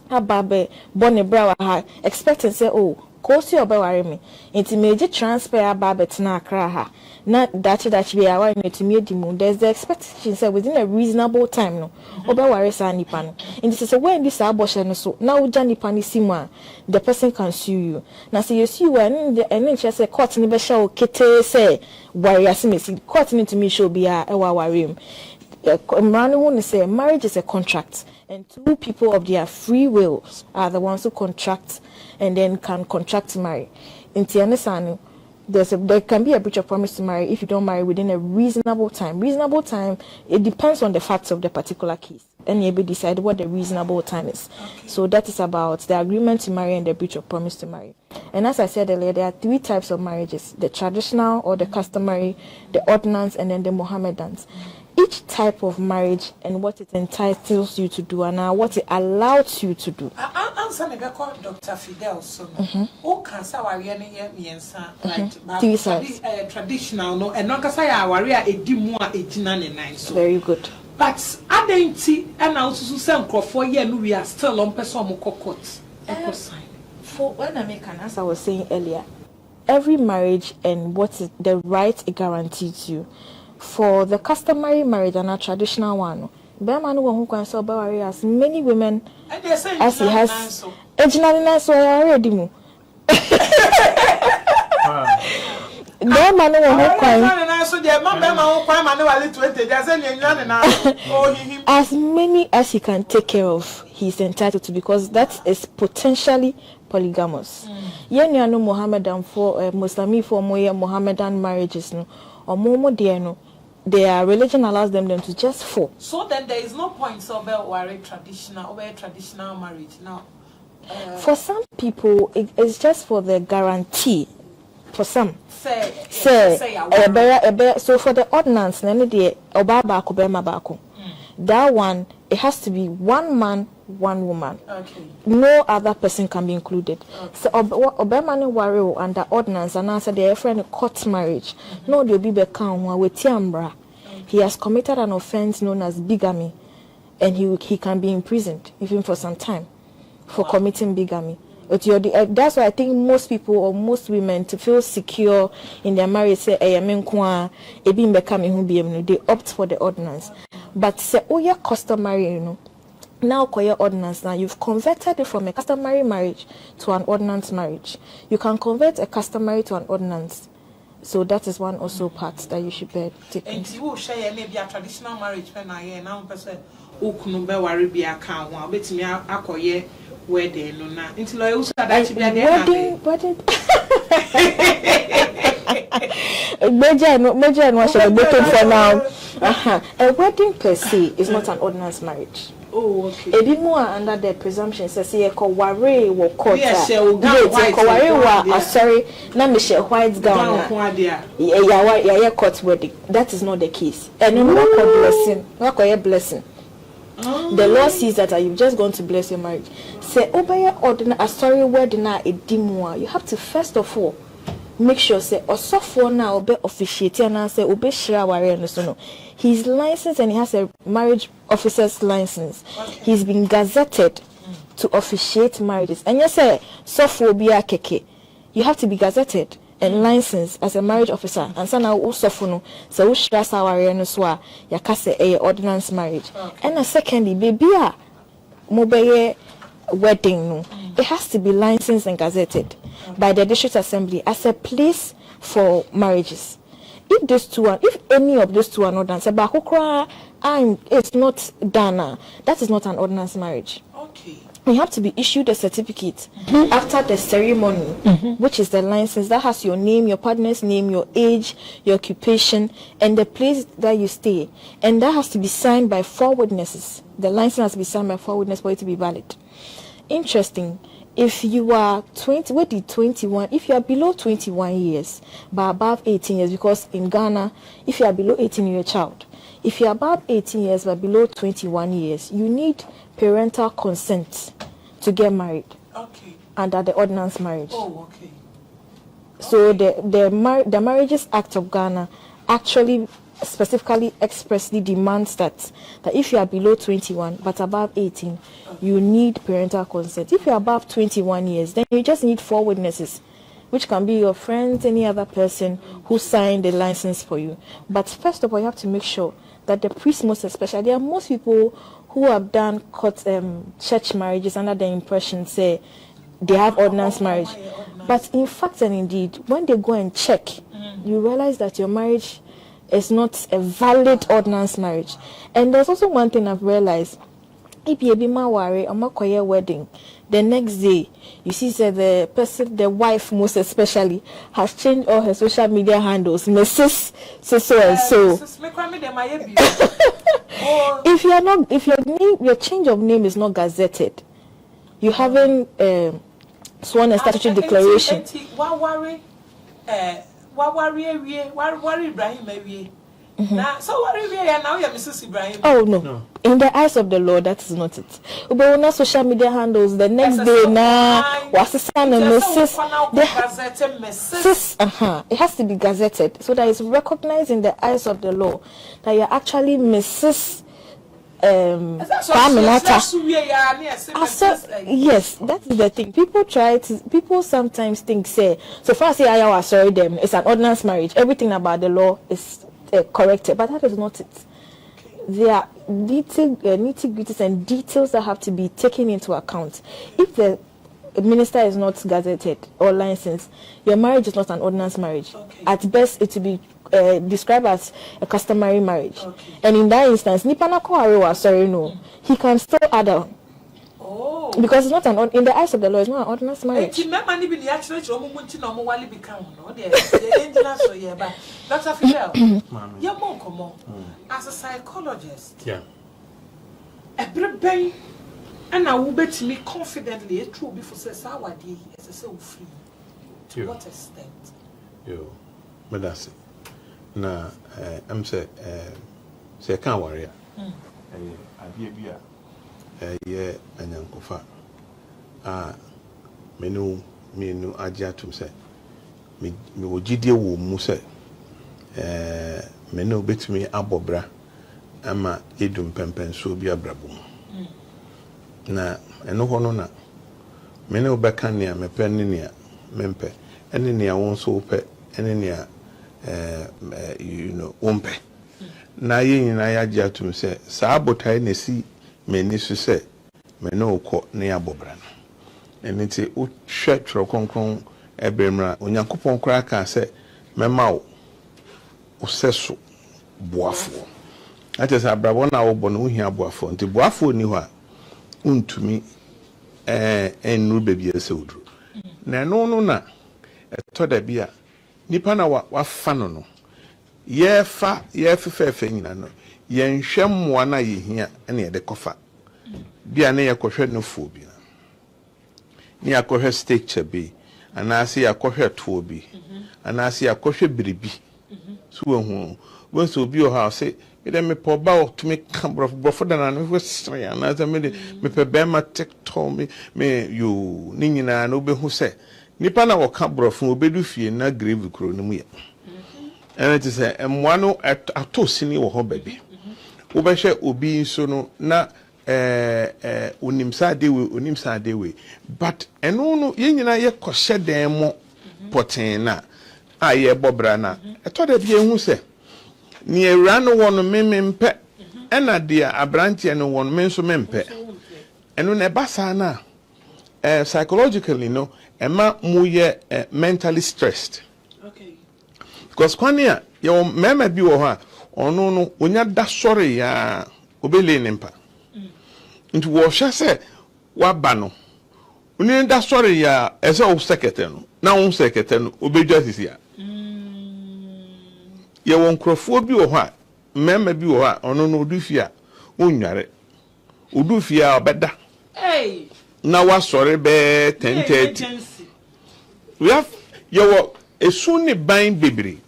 ababe bone bra wa ha expecting say oh kosi obeware me enti meje transfer ababet na akra ha na that be our to me dimu there's the expectation say within a reasonable time no obeware sa nipa no enti say when this abortion so na uja nipa ni simu the person can sue you na say you sue when the NHS say court ni be show kete say warrior simesi court ni to me show be a ewa warem Mrani who say marriage is a contract and 2 people of their free will are the ones who contract and then can contract to marry. In Tianesani, there can be a breach of promise to marry if you don't marry within a reasonable time. Reasonable time, it depends on the facts of the particular case. And you decide what the reasonable time is. Okay. So that is about the agreement to marry and the breach of promise to marry. And as I said earlier, there are 3 types of marriages: the traditional or the customary, the ordinance, and then the Mohammedans. each type of marriage and what it entitles you to do and what it allows you to do. Answer me call Dr. Fidel so. O can say warrior like traditional no and not say warrior edi mu a ejina ne nan so. Very good. But adenti and also say nkrofo ye no we are still on person mo court. For when I make an, as I was saying earlier, every marriage and what is the right it guarantees you. For the customary marriage and a traditional one, Beman who can sell as many women as he has. Originally, so I already know. As many as he can take care of, he's entitled to, because that is potentially polygamous. Yenya no Mohammedan for Muslimi for more Mohammedan marriages no or more dear no. Their religion allows them to just fall. So then there is no point about traditional marriage now. For some people, it's just for the guarantee. For some, so for the ordinance, that one, it has to be one man, one woman. Okay. No other person can be included. Okay. So Obama Wario under ordinance and answer their friend court marriage. No, they'll be with Tiambra. He has committed an offense known as bigamy, and he can be imprisoned even for some time for committing bigamy. That's why I think most people or most women, to feel secure in their marriage, say they opt for the ordinance. But say you're customary, now your ordinance, now you've converted it from a customary marriage to an ordinance marriage. You can convert a customary to an ordinance. So that is one also part that you should take. And you will share maybe a traditional marriage when I hear now person who couldn't be worried be a count one bet me a wedding no na until I also that to be a wedding major and what I'm looking for now. A wedding per se is not an ordinance marriage. Oh, okay. A bit more under the presumption says here called ware or court. Sorry, na me share white gown. Yeah, court wedding. That is not the case. And no blessing. Blessing. The law sees that you've just gone to bless your marriage. Say obey ordinary sorry wedding a dimwa. You have to first of all make sure say osofo na obe officiate and say obe share ware no so no. He's licensed and he has a marriage officer's license. Okay. He's been gazetted to officiate marriages. And you say sophobia keke. You have to be gazetted and licensed as a marriage officer. And so now usofono so ushra ware no so ya kase a ordinance marriage. Okay. And secondly baby mobile wedding no. It has to be licensed and gazetted by the district assembly as a place for marriages. If these two are, if any of these two are not done, it's not done. That is not an ordinance marriage. Okay. You have to be issued a certificate after the ceremony, which is the license that has your name, your partner's name, your age, your occupation, and the place that you stay. And that has to be signed by 4 witnesses. The license has to be signed by 4 witnesses for it to be valid. Interesting. If you are 21, if you are below 21 years, but above 18 years, because in Ghana, if you are below 18, you're a child. If you are above 18 years, but below 21 years, you need parental consent to get married. Okay. Under the ordinance marriage. Oh, okay. So the Marriages Act of Ghana actually specifically expressly demands that if you are below 21 but above 18, you need parental consent. If you are above 21 years, then you just need 4 witnesses, which can be your friends, any other person who signed the license for you. But first of all, you have to make sure that the priest, most especially, there are most people who have done church marriages under the impression, say, they have ordinance marriage. But in fact and indeed, when they go and check, you realize that your marriage is not a valid ordinance marriage. And there's also one thing I've realized. If you be married, a wedding, the next day you see that the person, the wife most especially, has changed all her social media handles, Mrs. So and so. If your change of name is not gazetted, you haven't sworn a statutory declaration. Now, so what if you are now, Mrs. Ibrahim? Oh no. In the eyes of the Lord, that is not it. But on social media handles, the next day now, was a son and Mrs. It has to be gazetted so that it's recognized in the eyes of the law that you're actually Mrs. Yes, that is the thing. People sometimes think, say, so far say I was sorry them, it's an ordinance marriage. Everything about the law is corrected, but that is not it. There are nitty-gritties and details that have to be taken into account. If the minister is not gazetted or licensed, your marriage is not an ordinance marriage. Okay. At best, it will be described as a customary marriage. Okay. And in that instance, he can still add on. Oh. Because it's not in the eyes of the law, it's not an ordinance marriage. Dr. Fidel, you're more common as a psychologist. Yeah. Everybody, and I will bet me confidently, it true before says our day as a so free. To what extent? Yo, but that's it. Now, I'm say can't worry. Yeah, and Yankofa. Menu, Ajatum say, me Gidia wo Muse, menu bit me abobra, ama edum pempen so bia brabum. Na, eno hono na, menu bekania me peninia, mempe, eninia won so pe, eninia, wompe. Na yin na Ajatum say, Sabotai nesi. Many so say, me no ko ne abobra no. And it's a short concron ebemra, onyankopon kra ka say, mema wo oseso boafo. That is abrabo na wo bo no hia boafo. Nti boafo ni ho a untumi enru bebia se odru. Na no na eto da bia nipa na wa fa no. Ye fefefe nyina no. Yenhwɛ mmoa na yehia ene yede kofa bia ne yakɔhwɛ no phobia ne yakɔhwɛ stature bi anase yakɔhwɛ to bi anase yakɔhwɛ biribi so wahu when so bi o ha say me dem me poba o to me brofo da na no sere anase me pe be ma tiktok me you ni nyina na obehu sɛ nipa na wɔka brofo obedu fie na grave kro no mu ya ene ti sɛ mmoa no ato sini wɔ ho baabi ubeshe obi so no na onimsa dewe but eno no yenyina ye kohye dan mo poten na aye bobra na eto da bia hu se ni ewra no wono memempe ena dia abrantie no wono menso mempe eno na basa na psychologically no ema mu ye mentally stressed. Okay. Because kwania ye mema bi wo ha ono no onya da sori ya obele nempa nti wo hwe se waba no oni da sori ya ese o sekete no na wo sekete no obedwa sisi ya ye won krofo bi wo ha mema bi wo ha ono no odufia onware odufia obeda na wa sori be 10:30 we have yo esu ni ban bebre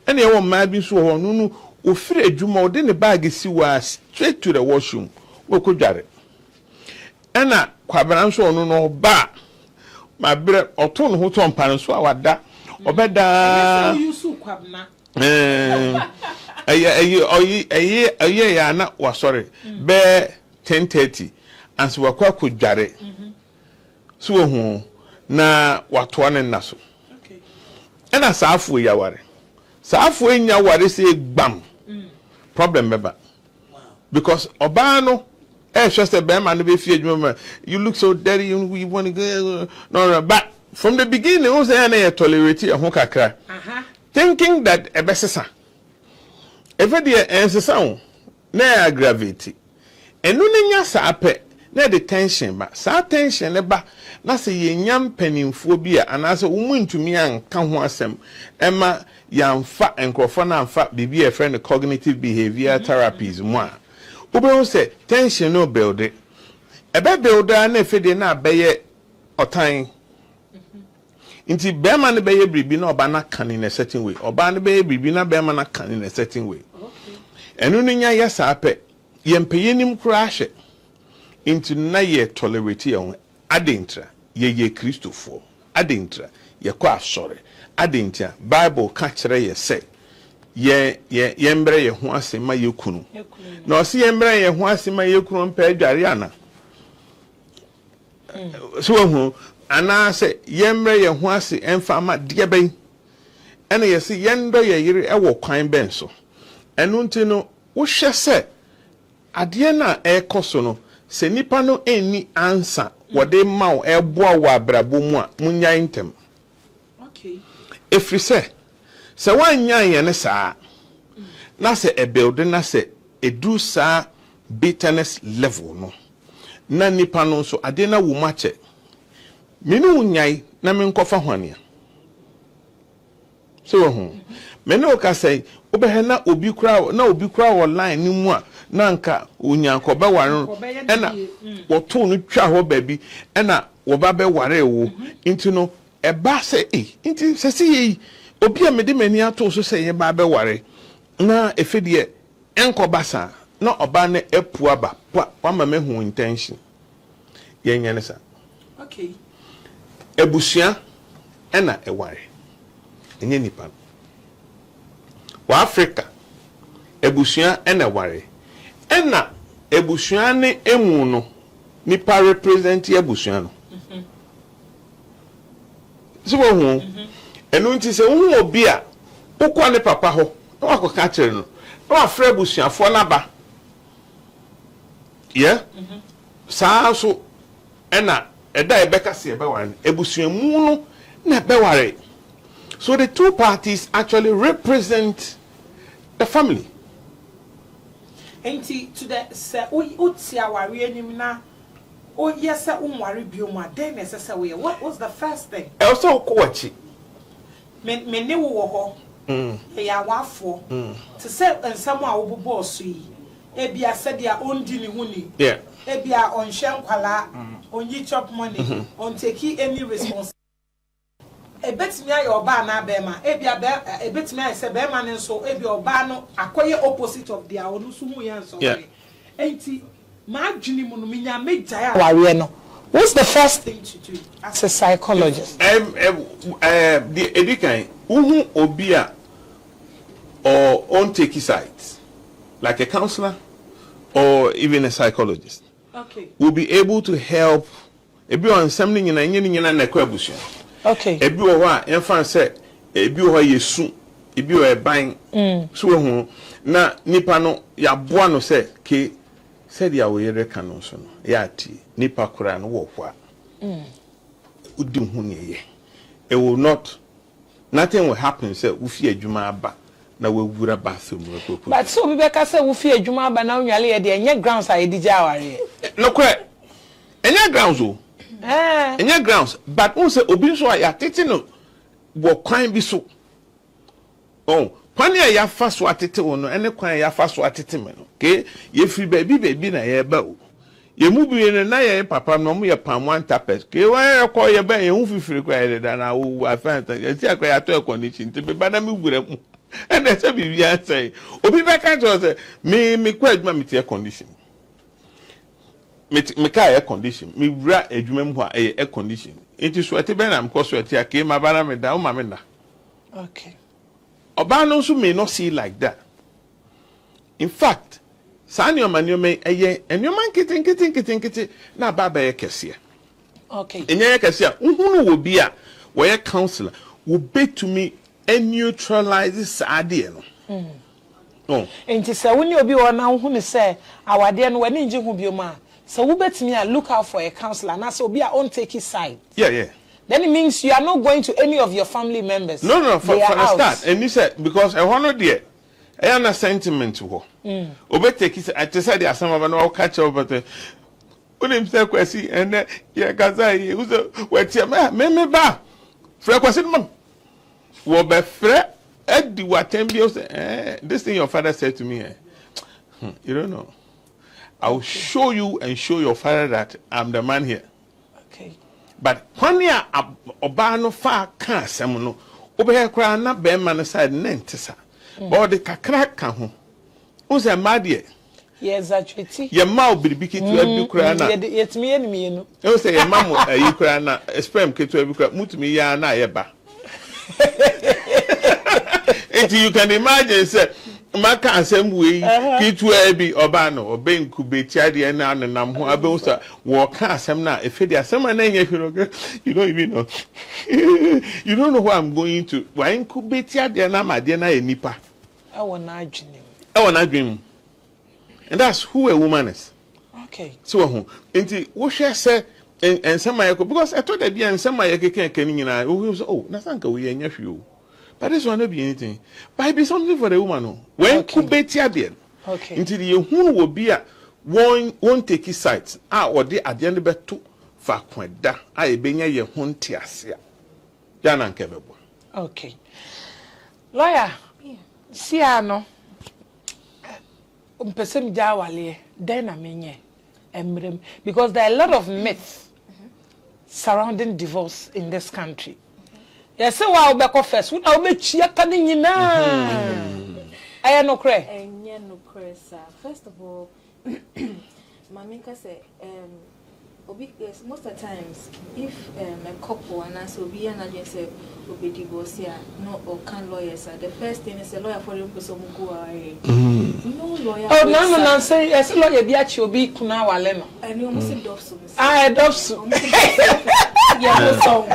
ene ye wo ma bi so ho no ofire adwuma ode ne bag si wa straight to the washroom wo ko dware ena kwabran so ono no ba ma bre oto no ho to mpan so awada obeda yusu kwabna aye ya na wa sorry be 10:30 anso wakwa ko dware so ho na wato ne naso okay ena saafo ya ware saafo enya ware se gbam problem meba because obano just a bema no be fear you look so dirty you want to go no but from the beginning was say tolerate e ho kakra thinking that e besesa ever there ensesa na aggravate enu nya saape na the tension ba sa tension ne ba na se yenya mpanimfo bi a anase wo ntumi anka ho asem ema yamfa enkrofo na amfa bibi e friend cognitive behavior therapies mo a obeho se tension no build ebe build na efede na abeye otan nti bema ne beye bribi na oba na kan in a certain way oba ne beye bribi na bema na kan in a certain way enu no nya yesa ape yempeyenim kura hye into na ye tolerate ye adentra ye Christofo adentra ye kwa asore adentia Bible ka kire ye say ye mbre ye ho asema ye kunu na o se ye mbre ye ho asema ye kunu mpa adware ana so hu ana se ye mbre ye ho ase emfa ma de ben ene ye se ye ndo ye yire ewo kwan ben so enu ntino wo hwe se ade na ekoso no se nipa no eni ansa wode mawo eboa wa abrabo mu a munya intem okay efri se wanya ye ne saa na se e build na se edu saa bitterness level no na nipa no so ade na wo mache menu nyai na me nkofa hwania so ho menu o ka say obehe na obi kura online ni mu a na nka onyanko be ware ena woto no twa ho baabi ena wo ba be ware wo inti no e ba se inti se si obi a mede mani ato so se ye ba be ware na efedie enko basa na oba ne epu aba kwa ma me hu intention ye nyane sa okay ebusua ena e ware enye nipa wa Africa ebusua ena ware ena ebusua ne emu no nipa represent ebusua no so hu enu nti se hu obi a ukwa ne papa ho na wakoka kire no na afra ebusua fo na ba saa so ena eda ebeka se ebeware ebusua mu no na ebeware. So the two parties actually represent the family. Enti to the se uti aware anim na o yesa unware bioma then necessary we what was the first thing? Also kowachi. Me ne wo ho. Ya wafo. To say ensam a wo bobo so yi. E bia said dia ondi ni huni. Yeah. E bia on hye nkwala, on yi chop money, on take any responsibility. Ebetimi aye oba na bema ebia be ebetimi aye se bema ne so ebia oba no akoye opposite of their onu so hu yan so enti ma adwini mu no minya megya aware no. What's the first thing to do as a psychologist? The edikan uhu obi a or on take sides like a counselor or even a psychologist. Okay. Will be able to help ebi on something nyina na kwa abusu. Okay. Ebi wo wa enfan se ebi wo yesu ebi wo eban so hu na nipa no ya boa no se ke se dia wo yere ka no so no ya ti nipa kura no wo kwa udi hu ne ye it will not nothing will happen say wo fi adwuma aba na wo wura bathroom no. But so we be ka say wo fi adwuma aba na onwale ye de enye grounds a ye di ja aware no kwa enye grounds o enya grounds but won say obi so ya tete no wo kwan bi so kwan ya fa so atete wo no ene kwan ya fa so atete me no ke ye free baby na ye ba o ye mu bi ne na ye papa no mo ye pam one tapes ke wa ye ko ye ba ye hu fifiri kwa ye da na wo afanta ye ti akwa ya to condition te be ba na mi gure mu ene se bi ya say obi be ka to say me kwa adwuma me ti condition me ka air condition me wura adwuma mu a air condition enti so ate be na mko so ate ake ma bana me da o ma me na. Okay. Oba no so may not see like that. In fact, sanyo manyo eye enyoman kitten na baba ye kese. Okay. Enye kese uhunu wo bi a wo ye counselor wo bet to me and neutralize sade no. Enti se woni obi wo na uhunu se awade no wani nje hu bioma. So we bet me look out for a counselor and so be a own take his side. Yeah. Then it means you are not going to any of your family members. No, for the start. And you said because I want to dear. I am a sentiment to her. Obe take his I just said there some of no catch up but when him say kwesi and yeah kaza he was wet me ba. Fre kwesi mom. Wo be fre edi watembio say this thing your father said to me you don't know. I will show you and show your father that I'm the man here. Okay. But when you are obano far can semono, obey cry na be man side nentesa. But the kakra can Who's a madie? Yes, actually. Your mouth be kit to every crana. Yet me and me. You say your mamma, a ukrana, a sperm kit to every crap, mutumi ya na eba. You can imagine, sir. Maka assembly, kit to every obano, or ben could be tidy and nam who abosa, walk some now. If it is someone name, you don't even know. You don't know who I'm going to. Why could be tidy and I'm a dinner nipa? I want to dream. I want to dream. And that's who a woman is. Okay. So, into what shall say, and some because I thought that be and some my can and I will say, oh, Nasanka, we are nephew. But this will not be anything. But it be something for the woman. When could be tiadian? Okay. Into the who will be a won't take his sights. Or the at the end of it too. Fakwenda. I be near your huntiasia. Janan Kevebo. Okay. Lawyer, see, I know. Person jawale then amenye emrem because there are a lot of myths surrounding divorce in this country. Yes, so wa obeko first. Una obechia tani nyina. Aya no kre. Enye no kre sir. First of all, Mamika say most of the times if a couple and as obi and I say obi divorce here no or can lawyers the first thing is a lawyer for them to go away. No lawyer. Oh no say yes lawyer bi achi obi kuna wale no. And you almost adopts. Adopts. Yeah, so.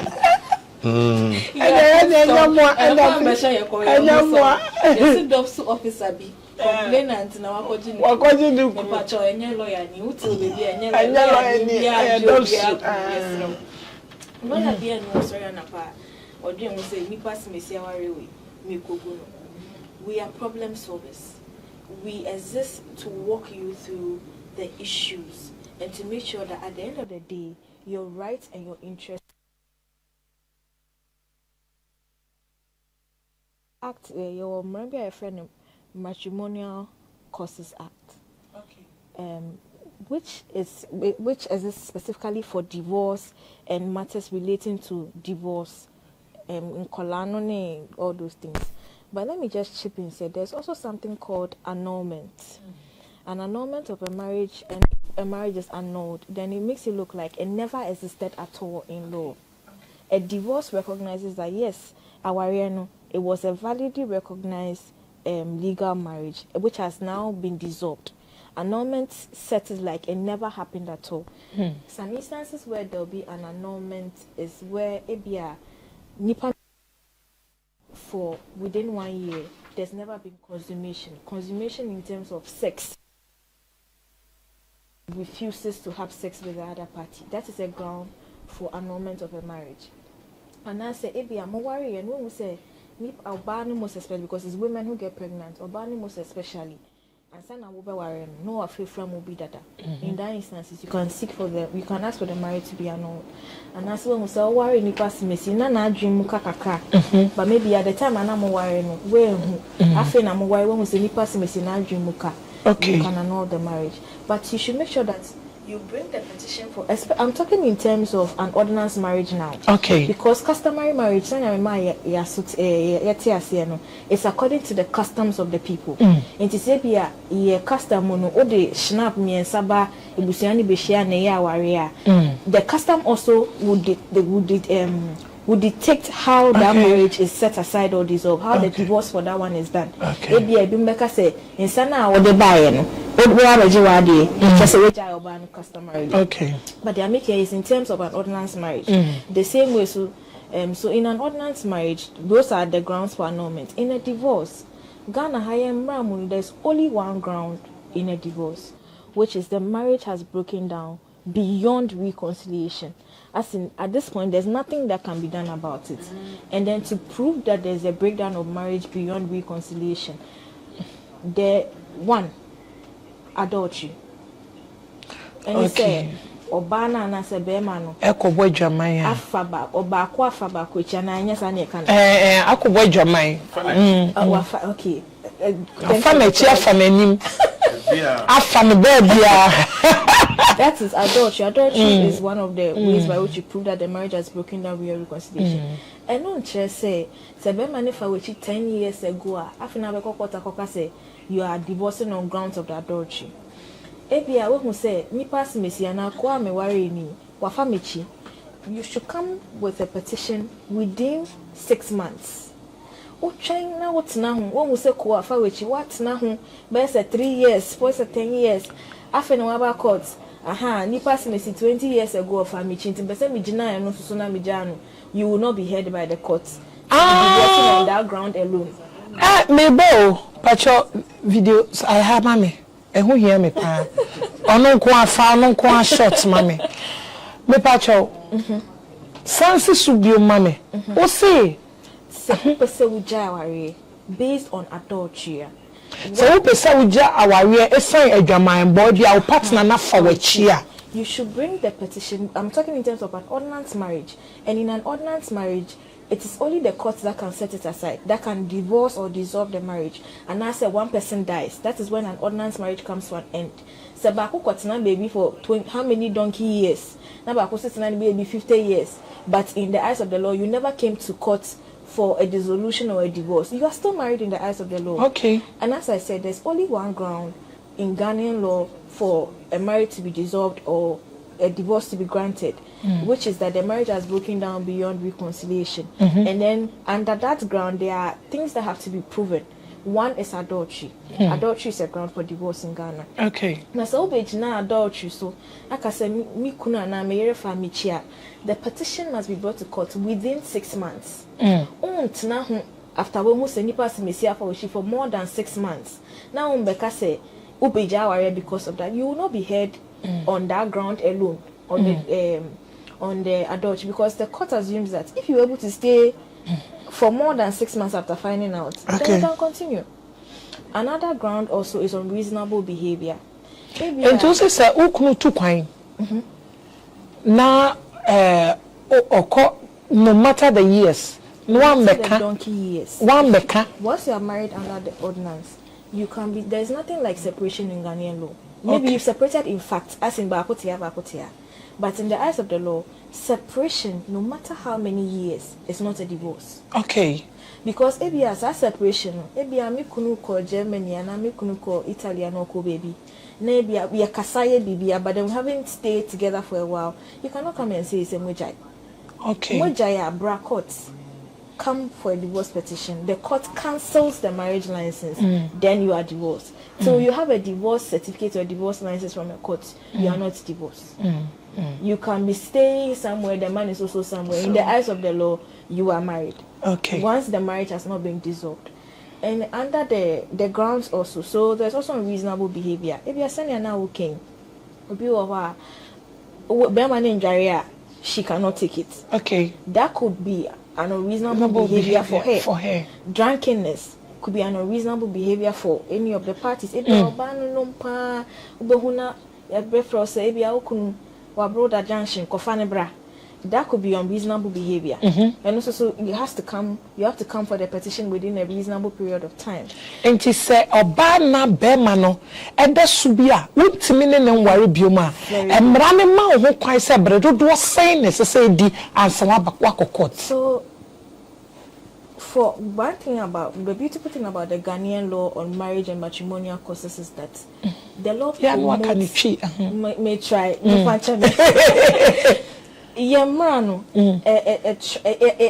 Adopts officer be complainant na wakoji ni pacho enye lawyer ni uti baby enye lawyer ni lawyer be no sorry na pa odwe mo say nipa simesi aware we mekogu no. We are problem solvers. We exist to walk you through the issues and to make sure that at the end of the day your rights and your interests act your remember a friend Matrimonial Causes Act. Okay. Which exists specifically for divorce and matters relating to divorce, in Kolanone, all those things. But let me just chip in and say there's also something called annulment. An annulment of a marriage, and a marriage is annulled, then it makes it look like it never existed at all in law. A divorce recognizes that yes, it was a validly recognized legal marriage, which has now been dissolved. Annulment sets it like it never happened at all. Some instances where there will be an annulment is where it be a nipa for within 1 year, there's never been consummation. Consummation in terms of sex. Refuses to have sex with the other party. That is a ground for annulment of a marriage. And I say, it be a more worry, and when we say, Albani most especially because it's women who get pregnant, Albani most especially, and son will be worrying. No afraid from will be that. In that instances, you can seek for you can ask for the marriage to be annulled. And that's when we say, worry ni pass messy, na dream muka. But maybe at the time I'm worrying, where I feel I'm worried when we say ni pass messy na dream muka. Okay. You can annul the marriage. But you should make sure that you bring the petition for. I'm talking in terms of an ordinance marriage now. Okay. Because customary marriage, it's according to the customs of the people. And to say, yeah, custom mono, or the snap me and saba, ibusiani beshia neya waria. The custom also would detect how that marriage is set aside or dissolved, how the divorce for that one is done. Maybe I bimeka say, in sana or the buy-in. Okay. But the Amika is in terms of an ordinance marriage. The same way, so in an ordinance marriage, those are the grounds for annulment. In a divorce, Ghana there's only one ground in a divorce, which is the marriage has broken down beyond reconciliation. As in, at this point, there's nothing that can be done about it. And then to prove that there's a breakdown of marriage beyond reconciliation, adultery. And you say, Obana and as a beman, Echo boy Jamai, Afaba, Obaqua Faba, which and I yes, I can. Aku boy Jamai. Okay. Family chair from a name. Afam baby. That is adultery. Adultery is one of the ways by which you prove that the marriage has broken down via reconciliation. And no say be for which 10 years ago, after na be kokota say you are divorcing on grounds of the adultery. Ebia we who say nipa simesi na kwa me worry ni wafa mechi. You should come with a petition within 6 months. O trying na what na ho who say ko wafa wechi what na ho be say 3 years, 4 say 10 years. After no aba court. Aha, nipa simesi 20 years ago of mechi nti be say me gina no so na me jano. You will not be heard by the court. Divorcing on that ground alone. Me bo pacho videos I have mommy. E who hear me pa. Ono ko afa, ono ko a short mommy. Me pacho. Sansi subio mommy. O say pese uja aware based on adultery. So pese uja aware e sign adwaman body our partner na for wachia. You should bring the petition. I'm talking in terms of an ordinance marriage. And in an ordinance marriage, it is only the court that can set it aside, that can divorce or dissolve the marriage. And I say one person dies. That is when an ordinance marriage comes to an end. So baku kotina baby for 20, how many donkey years? Now baku sitina baby 50 years. But in the eyes of the law, you never came to court for a dissolution or a divorce. You are still married in the eyes of the law. Okay. And as I said, there's only one ground in Ghanaian law for a marriage to be dissolved or a divorce to be granted, which is that the marriage has broken down beyond reconciliation. And then under that ground, there are things that have to be proven. One is adultery. Adultery is a ground for divorce in Ghana. Okay. Now, so na adultery. So, like I said, me kuna na me family chia. The petition must be brought to court within 6 months. After we must nipa simesi for more than 6 months. Now, say because of that, you will not be heard on that ground alone on the adultery, because the court assumes that if you're able to stay for more than 6 months after finding out, then you can continue. Another ground also is unreasonable behavior. And also say ukunu tu kwai na no matter the years, one beka donkey years. One beka. Once you are married under the ordinance, you can be, there's nothing like separation in Ghanaian law. Maybe you've separated in fact, as in Bakotia. But in the eyes of the law, separation, no matter how many years, is not a divorce. Okay. Because maybe as a separation, maybe I kunu ko Germany and I kunu ko Italy and ko baby. Maybe we are kasaye baby, but then we haven't stayed together for a while. You cannot come and say it's a mojai. Okay. Mojaya brackets. Come for a divorce petition, the court cancels the marriage license, then you are divorced. So you have a divorce certificate or divorce license from a court, you are not divorced. You can be staying somewhere, the man is also somewhere. In the eyes of the law, you are married. Okay. Once the marriage has not been dissolved. And under the grounds also, so there's also unreasonable behavior. If you are sending now okay, she cannot take it. Okay. That could be an unreasonable behavior for her. Drunkenness could be an unreasonable behavior for any of the parties. That could be unreasonable behavior. And also, so you have to come for the petition within a reasonable period of time. And she said, Oba na bema no, ebe subia, ultimine ne nware bioma. Emrane ma ho kwan se bredo do say necessary di ansawa bakwa kokot. So for one thing about the beautiful thing about the Ghanaian law on marriage and matrimonial causes is that the law promotes, may try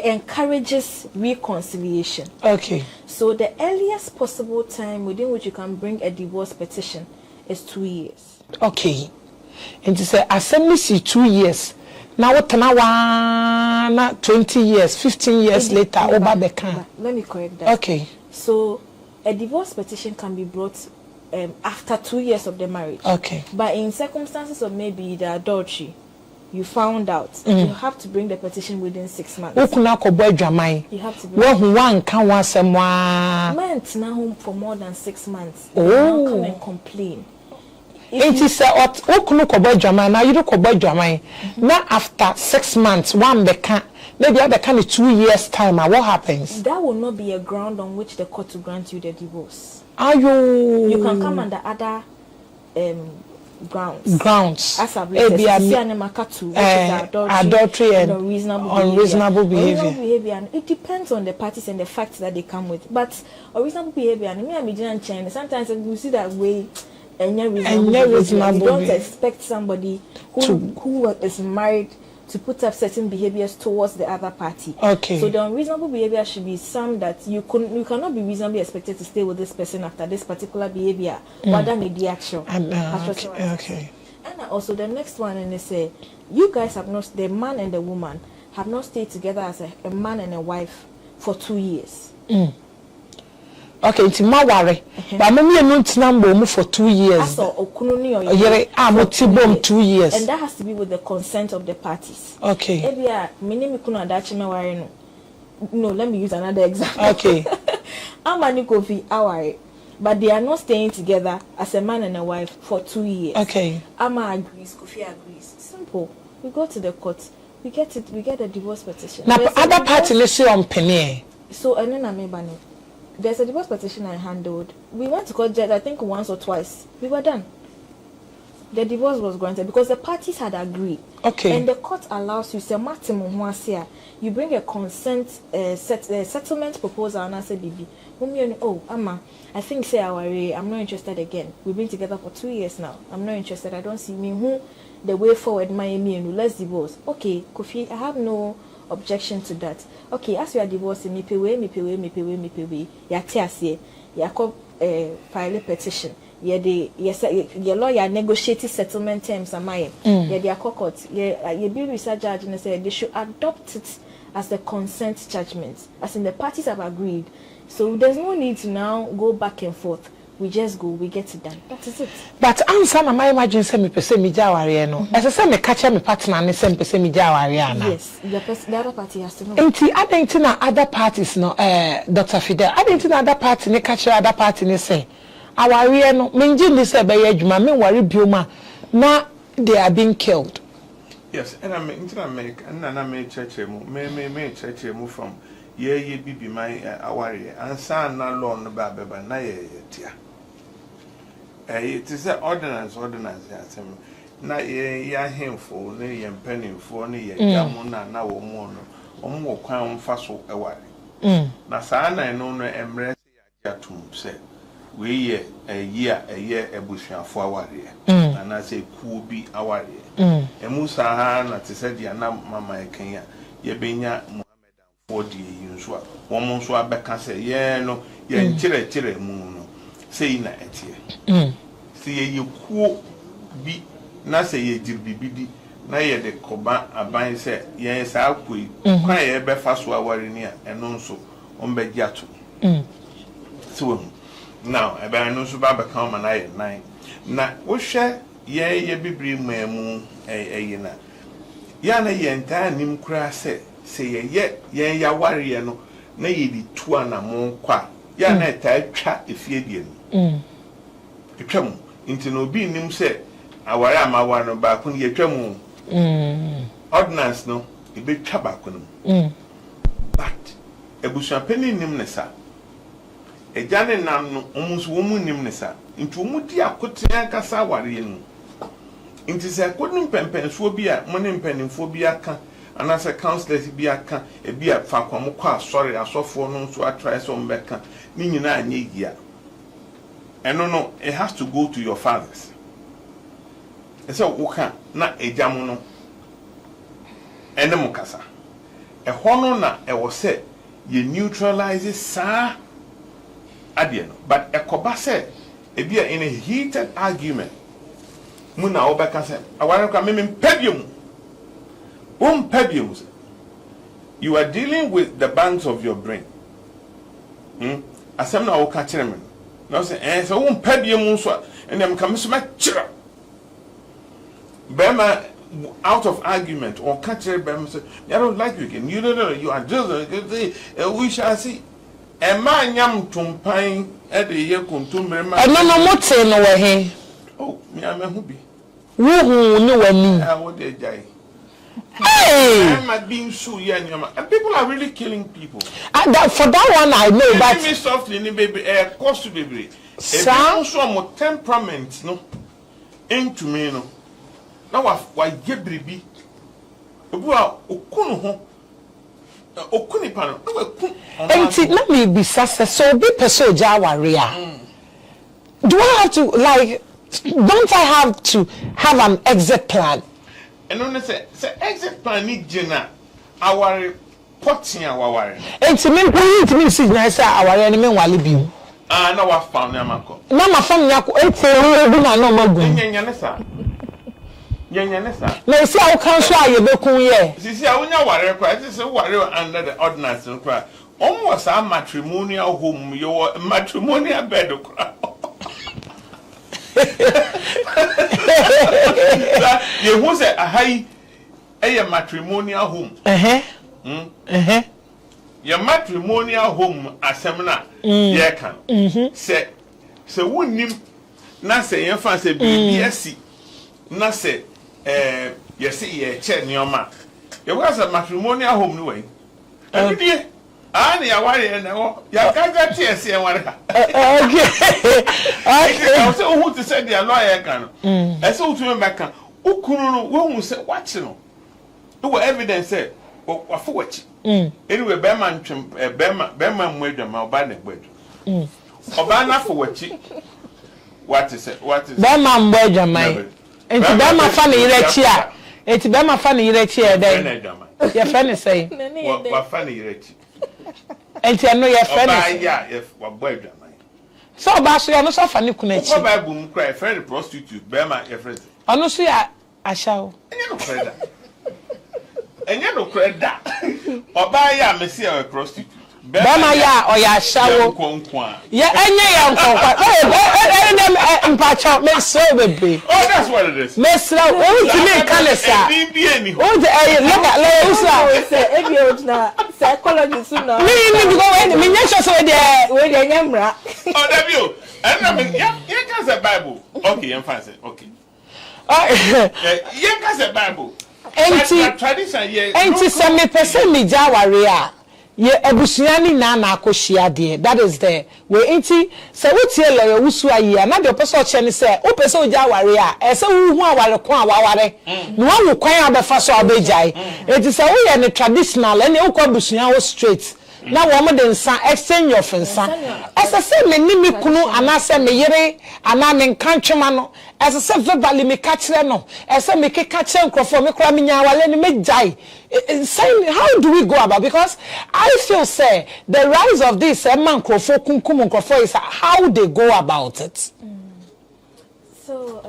encourages reconciliation. Okay. So the earliest possible time within which you can bring a divorce petition is 2 years. Okay. And you say assembly 2 years. Now what na 20 years, 15 years later over the can. Let me correct that. Okay. So a divorce petition can be brought after 2 years of the marriage. Okay. But in circumstances of maybe the adultery, you found out, you have to bring the petition within 6 months. You have to bring man to home for more than 6 months. Now come and complain. It is now after 6 months, one become maybe other kind of 2 years time. What happens? That will not be a ground on which the court will grant you the divorce. You can come under other grounds. As I've said, adultery and unreasonable behavior. And it depends on the parties and the facts that they come with. But unreasonable behavior, and sometimes we see that way. And reasonable. You don't expect somebody who is married to put up certain behaviors towards the other party. Okay. So the unreasonable behavior should be some that you cannot be reasonably expected to stay with this person after this particular behavior, rather than the action. Okay. And also the next one, and they say, you guys have not, the man and the woman have not stayed together as a man and a wife for 2 years. Okay, it's my worry. But me no tinambo for 2 years. So okununi or 2 years. And that has to be with the consent of the parties. Okay. Ebia minimi kuno adachi me worry no. No, let me use another example. Okay. Amani Kofi aware, but they are not staying together as a man and a wife for 2 years. Okay. Ama agrees, Kofi agrees. Simple. We go to the court. We get a divorce petition. Now other party let's say on penny. So there's a divorce petition I handled. We went to court judge, I think once or twice. We were done. The divorce was granted because the parties had agreed. Okay. And the court allows you, say, you bring a consent settlement proposal and I say, baby, Amma, I think say I'm not interested again. We've been together for 2 years now. I'm not interested. I don't see me who the way forward, let's divorce. Okay, Kofi, I have no objection to that. Okay, as you are divorcing, me pay. Ya tiase, ya ko file petition. Your lawyer negotiated settlement terms amaye. Ya the court. Ye be research judge and say they should adopt it as the consent judgment. As in the parties have agreed. So there's no need to now go back and forth. We just go, we get it done. That is it. But answer my imagine say me pese mi jawari no. As I say me catch me partner ne say me pese mi jawari ana. Yes, the other party has to know. Enti adenti na other parties no Dr. Fidel. Adenti na other party ne catch other party ne say awari no menji ni say be adwuma me wari bioma na they are being killed. Yes, and I mean make and na me church me church from ye bibi my awari ansa na law no ba na ye tia. It is an ordinance, yes. Na ya hemfo, ne ye mpanimfo, ne ye jamuna na wo mu no. Omo kwan mfa so eware. Na saa na no no emre ya tum se. We ye ye ebusuafo aware. Na se ku bi aware. Emu saa na te se dia na mama ekenya. Ye benya Muhammad amfo di yinso a. Wo mo so abeka se ye no ye nkyere mu no. Say na etie. See ye kuo bi na say ye jirbibidi na ye de koba aban say ye sa akoi kwan ye be fa so aware ni a eno nso ombeji ato. So now ebe eno nso ba be kan ma na ye nan na wo hwe ye bibiri mamu na ya na ye nta nim kura say ye ya ware ye no na ye di tu anamon kwa ya na ta twa efie die no etwam inti no bi nim se aware amawa no ba kun ye twam ordinance no e be twa ba kun but ebusuan pani nim ne sa ejane nam no omuso wo mu nim ne sa inti omu di akoten kasa aware ye no inti se kodun pempenfo bi a mo ne mpanimfo bi aka anase counselors bi aka e bi a fa kwam kwa asofo no nso atry so mbeka ni nyina anye gia. And no, it has to go to your fathers. And so, okay, na ejamuno. And the mukasa. A hono na e was said, you neutralize sa adiano. But a kobase, e be in a heated argument. Muna obeka se, awarenka mimi pedium. Pediums. You are dealing with the banks of your brain. Asem na o kachirem. Now say, so won't pay you so and them come chira. Bema out of argument or catch Bema say, I don't like you again. You don't know, you are just we shall see. A man yam tumpine at the year contum. No, what say no way. Oh, me, I'm a hobby. Who know me? I would die. Hey! I'm being so young, and people are really killing people. For that one, I know, but me softly, baby, cost to baby. Also, more temperament, no. into me no now why get bribi ebua okunu ho okuni pa no enti na me be so be person jaware a do I have to like don't I have to have an exit plan and no say exit plan ni gina aware potin aware enti me see na say aware ni me wale bi na wa found na mako na ma fam nya ko enti bi na no magu nyanya ne sa na isi awu kan so aye bekun ye sisi awunya ware kwa iti se ware under the ordinance no kwa almost a matrimonial home your matrimonial bed kwa you who say a high a matrimonial home your matrimonial home asemna ye kan say wonnim na say yen fa say BBS na say yes ye che nioma you was a matrimonial home no way every ani ya ware na ho ya kaga ts ye ware ha okay I say who to say the lawyer kan I say who to make kan ukunu no wo hu say watch no no evidence say wa fo wachi anyway be man twem be man mu adwama oba na gbadu oba na fo wachi what is be man mu adwama enti be ma fa ne yire chi a enti be ma fa ne yire chi e den ye fa ne say wa fa ne yire chi enti eno ye fa ne ba ya wa boy adwama so ba so ya no so fa ne kuna chi o ba bu mu cry friend prostitute be ma ye friend ono so ya ashawo enye no kreda oba ya mesi a prostitute be ma ya o ya ashawo ya enye ya nkonkwa mpacho me so bebe oh that's what it is mesra o ti me kanesa o de look at Owusu say ebi original psychology so na me because me nya so we de nyamra oh that you and I mean you can say Bible okay you fancy okay you can say Bible enti se me pese me jaware a ye abusuani na akohia de that is there we enti se wotie lawyer Owusu ayi na de pese o che ne se o pese o jaware a ese wu hu aware ko aware no wo kwan abefa so abejai enti se wo ye ne traditional ene wo ko abusuan wo straight na wo mo de nsa exchange of nsa ese se me ni me kunu anase me yere ana me nkantwema no ese se verbally me ka kire no ese me ke ka kire nkrofo me kra me nya wale ni me jai saying how do we go about because I feel say the rise of this man nkrofo kunkum nkrofo is how they go about it. So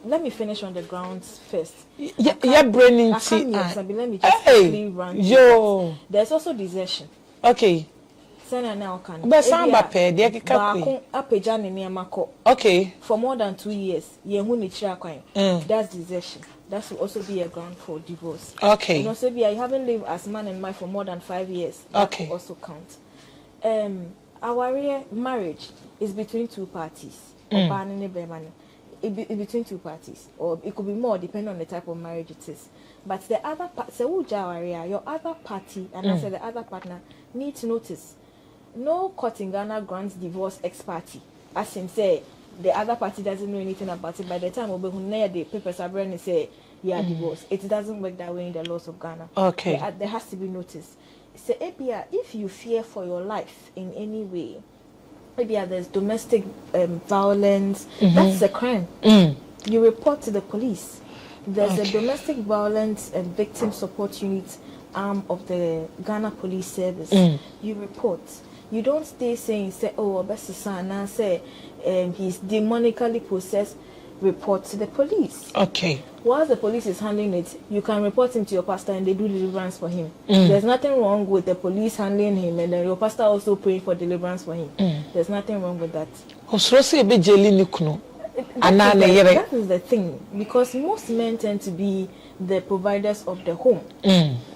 let me finish on the grounds first. Yeah, braining let me just quickly run. Yo. There's also desertion. Okay. Okay. For more than 2 years, that's desertion. That will also be a ground for divorce. Okay. And also you haven't lived as man and wife for more than 5 years. That will also count. Our marriage is between two parties. Between two parties, or it could be more depending on the type of marriage it is. But the other part, your other party, and I said the other partner needs notice. No court in Ghana grants divorce ex parte. As in say, the other party doesn't know anything about it. By the time the papers are ready, say you are divorced. It doesn't work that way in the laws of Ghana. Okay. There has to be notice. Say, if you fear for your life in any way. Maybe there's domestic violence. That's a crime. You report to the police. There's a domestic violence and victim support unit arm of the Ghana Police Service. You report. You don't stay saying, oh, Obesisana say he's demonically possessed. Report to the police. Okay. While the police is handling it, you can report him to your pastor and they do deliverance for him. There's nothing wrong with the police handling him and then your pastor also praying for deliverance for him. There's nothing wrong with that. That is the thing, because most men tend to be the providers of the home.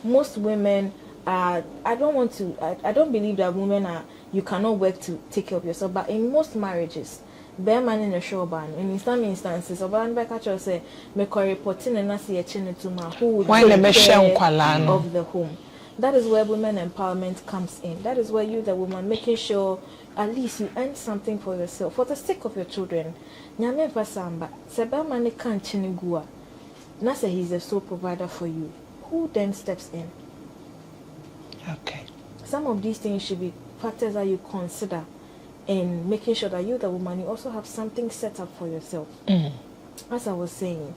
Most women are, I don't believe that women are, you cannot work to take care of yourself, but in most marriages, bear man in a show ban. In some instances, a ban back at you say, make a reporting and not see a chin to my who would take care of the home. That is where women empowerment comes in. That is where you, the woman, making sure at least you earn something for yourself, for the sake of your children. Nyame pasamba, seba mane kan chinigua. Na say he's a sole provider for you. Who then steps in? Okay. Some of these things should be factors that you consider in making sure that you, the woman, you also have something set up for yourself. As I was saying,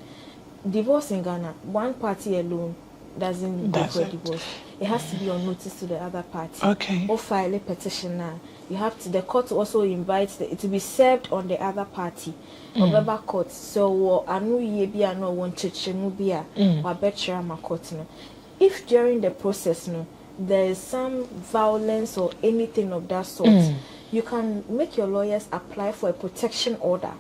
divorce in Ghana, one party alone doesn't go for a divorce. It has to be on notice to the other party. Okay. Or file a petition now. You have to, the court also invites it to be served on the other party. November court. So anu ye bi ano won cheche mu bia wa betcha ma court no. If during the process no there is some violence or anything of that sort, you can make your lawyers apply for a protection order.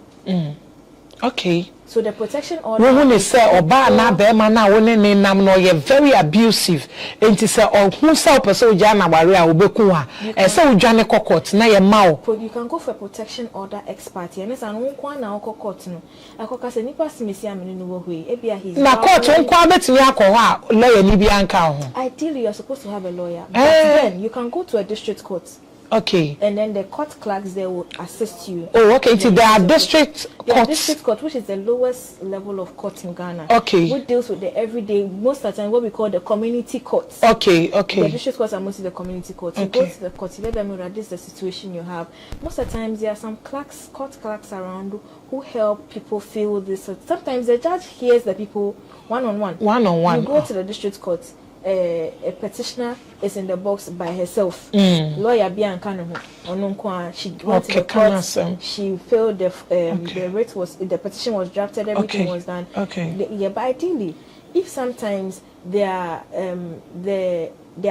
Okay. So the protection order. When they say oba na be ma na woni ne nam no ye very abusive. Enti say who say person oja na ware a obeku a e say odwane court na ye ma o. You can go for a protection order ex parte. And say no kwa na court no. Akoka say nipa simesi amene no wo hwe. E bia his. Na court nkwa betimi akọ ho a lawyer ni bi anka ho. Ideally you are supposed to have a lawyer. But then you can go to a district court. Okay. And then the court clerks there will assist you. Oh, okay. So there are district courts. District court, which is the lowest level of court in Ghana. Okay. Which deals with the everyday, most of the time, what we call the community courts. Okay, okay. The district courts are mostly the community courts. You go to the court, you let them know that this is the situation you have. Most of the times, there are some clerks, court clerks around who help people feel this. Sometimes the judge hears the people one-on-one. One-on-one. You go to the district court. A petitioner is in the box by herself. Lawyer Bianca she went to the court. She filled the writ was the petition was drafted, everything was done. Yeah, but ideally, if sometimes there are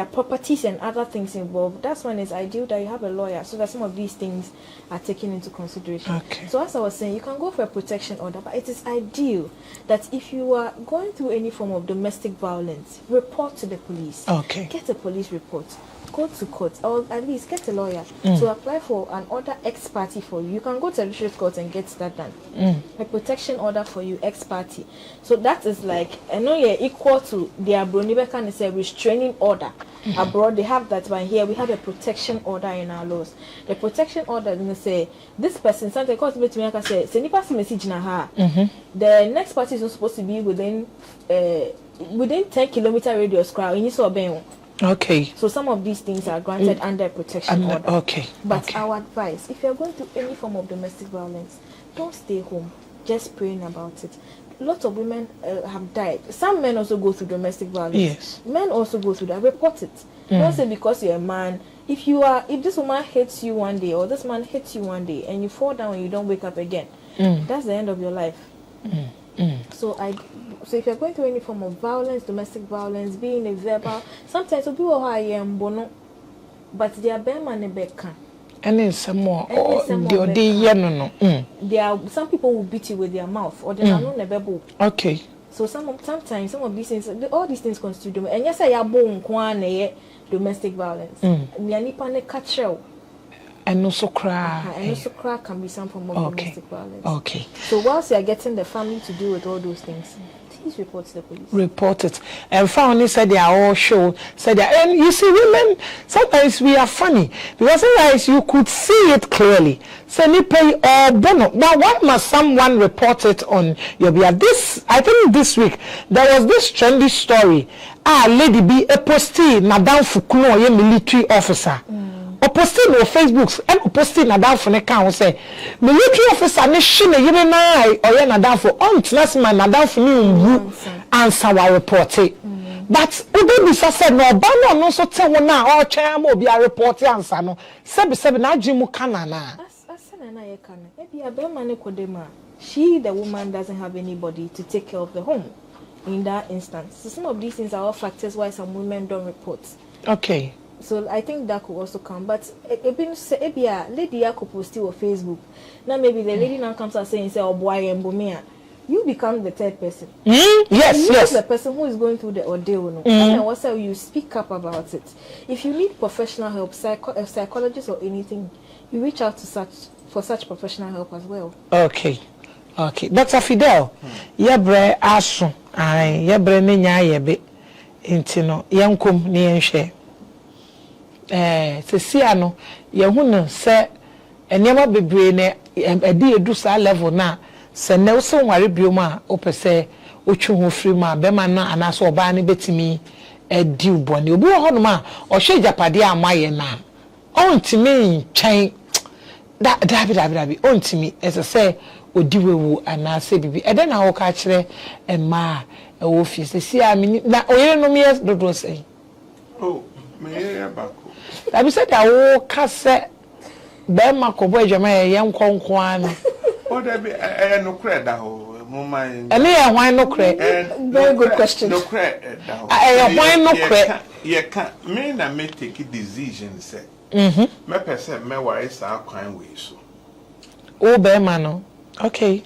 properties and other things involved, that's when it's ideal that you have a lawyer so that some of these things are taken into consideration. So as I was saying, you can go for a protection order, but it is ideal that if you are going through any form of domestic violence, report to the police. Get a police report. Go to court, or at least get a lawyer to apply for an order ex parte for you. You can go to the district court and get that done. A protection order for you ex parte. So that is like, I know you're equal to the Abronibe can say restraining order. Abroad they have that, but here we have a protection order in our laws. The protection order is going to say this person, something called to me, I can say, send pass message na ha. The next party is not supposed to be within 10-kilometer radius crowd. You saw Ben. Okay. So some of these things are granted under protection order. Okay. But our advice, if you're going through any form of domestic violence, don't stay home. Just praying about it. Lots of women have died. Some men also go through domestic violence. Yes. Men also go through that. Report it. Don't say because you're a man. If this woman hits you one day or this man hits you one day and you fall down and you don't wake up again, that's the end of your life. So if you're going through any form of violence, domestic violence, being a verbal, sometimes people are but they are better. And then some more. There are some people who beat you with their mouth or they are not never. Okay. So sometimes some of these things, all these things constitute and yes, I am born domestic violence. And also cry. And also cry can be some form of domestic violence. Okay. So whilst you are getting the family to deal with all those things, please report to the police. Report it. And family said they are all shown. And you see, women, sometimes we are funny. Because sometimes you could see it clearly. So you pay or bono. Now why must someone report it on your behalf? I think this week, there was this trendy story. Lady be a postee, Madame Foucault, a military officer. Posting on Facebook and posting na down for the account say military officer ne shine yire na or na down for on transman na down for me answer our report but we be said no ba no so te wo na o twan ma obi a report answer no sebi na adwemu kana na asana na ye kana e bia be ma ne kodema she the woman doesn't have anybody to take care of the home in that instance. So some of these things are all factors why some women don't report. Okay. So I think that could also come. But lady could post on Facebook. Now maybe the lady now comes out saying, "Oh boy, you become the third person." Yes. The person who is going through the ordeal. And also you speak up about it. If you need professional help, a psychologist or anything, you reach out to such professional help as well. Okay. Dr. Fidel, yebre aso, yebre ne nya yebe. intino yankum ni yenhwe sesia no yehunu se enema bebre ne edi edu sa level na se ne so nware biom a opese otwe ho free ma be ma na anaso oba ne betimi edi ubone obi ho no ma ohwe japade amaye na ontimi ntwen dabi ontimi ese se odiwewu anase bibi ede na wo ka kire emma wo fi sesia mi na oyere no me dodo sei oh me ya bako abi se da wo ka se be ma ko bo adwama ye nkonko ana o da bi no kre da ho mo man ene ye hwan no kre very good question no kre da ho hwan no kre ye ka me na me take decision say me pese me ware sa kwan we so o be ma no okay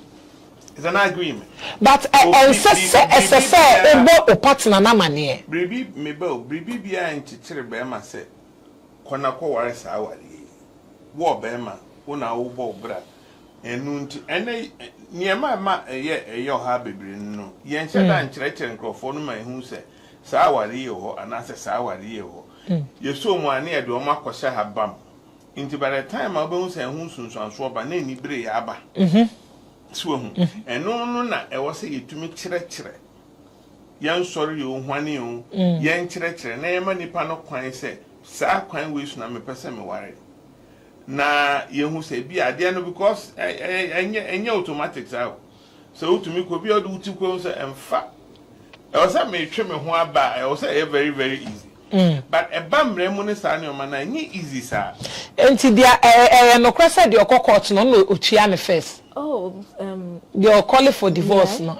it's an agreement but say ebo o partner na mane bribi me be bribi bia nchichire be ma say kona ko ware sa ware wo be ma una wo bo bra enu nti ene niema ma ye ha bebre no ye nche da nchire nkrofo no ma ehu se sa ware ye ho anase sa ware ye ho ye so mu ane e de o makosha ha bam nti by the time abehu se ehu sunsuanso ba na ni bre ya aba so hu enu no na e wo se yetumi kire yan sori yo hwane yo yan kire na yema nipa no kwan se sa kwan we su na me pese me ware na yehu se bi ade no because enye automatic so utumi ko bi odu uti ko so emfa e o se me twe me ho aba e o se very very easy but e ba mre mu ne sa ne o ma na enye easy sa enti dia no kwese de okokot no otua ne first you're calling for divorce no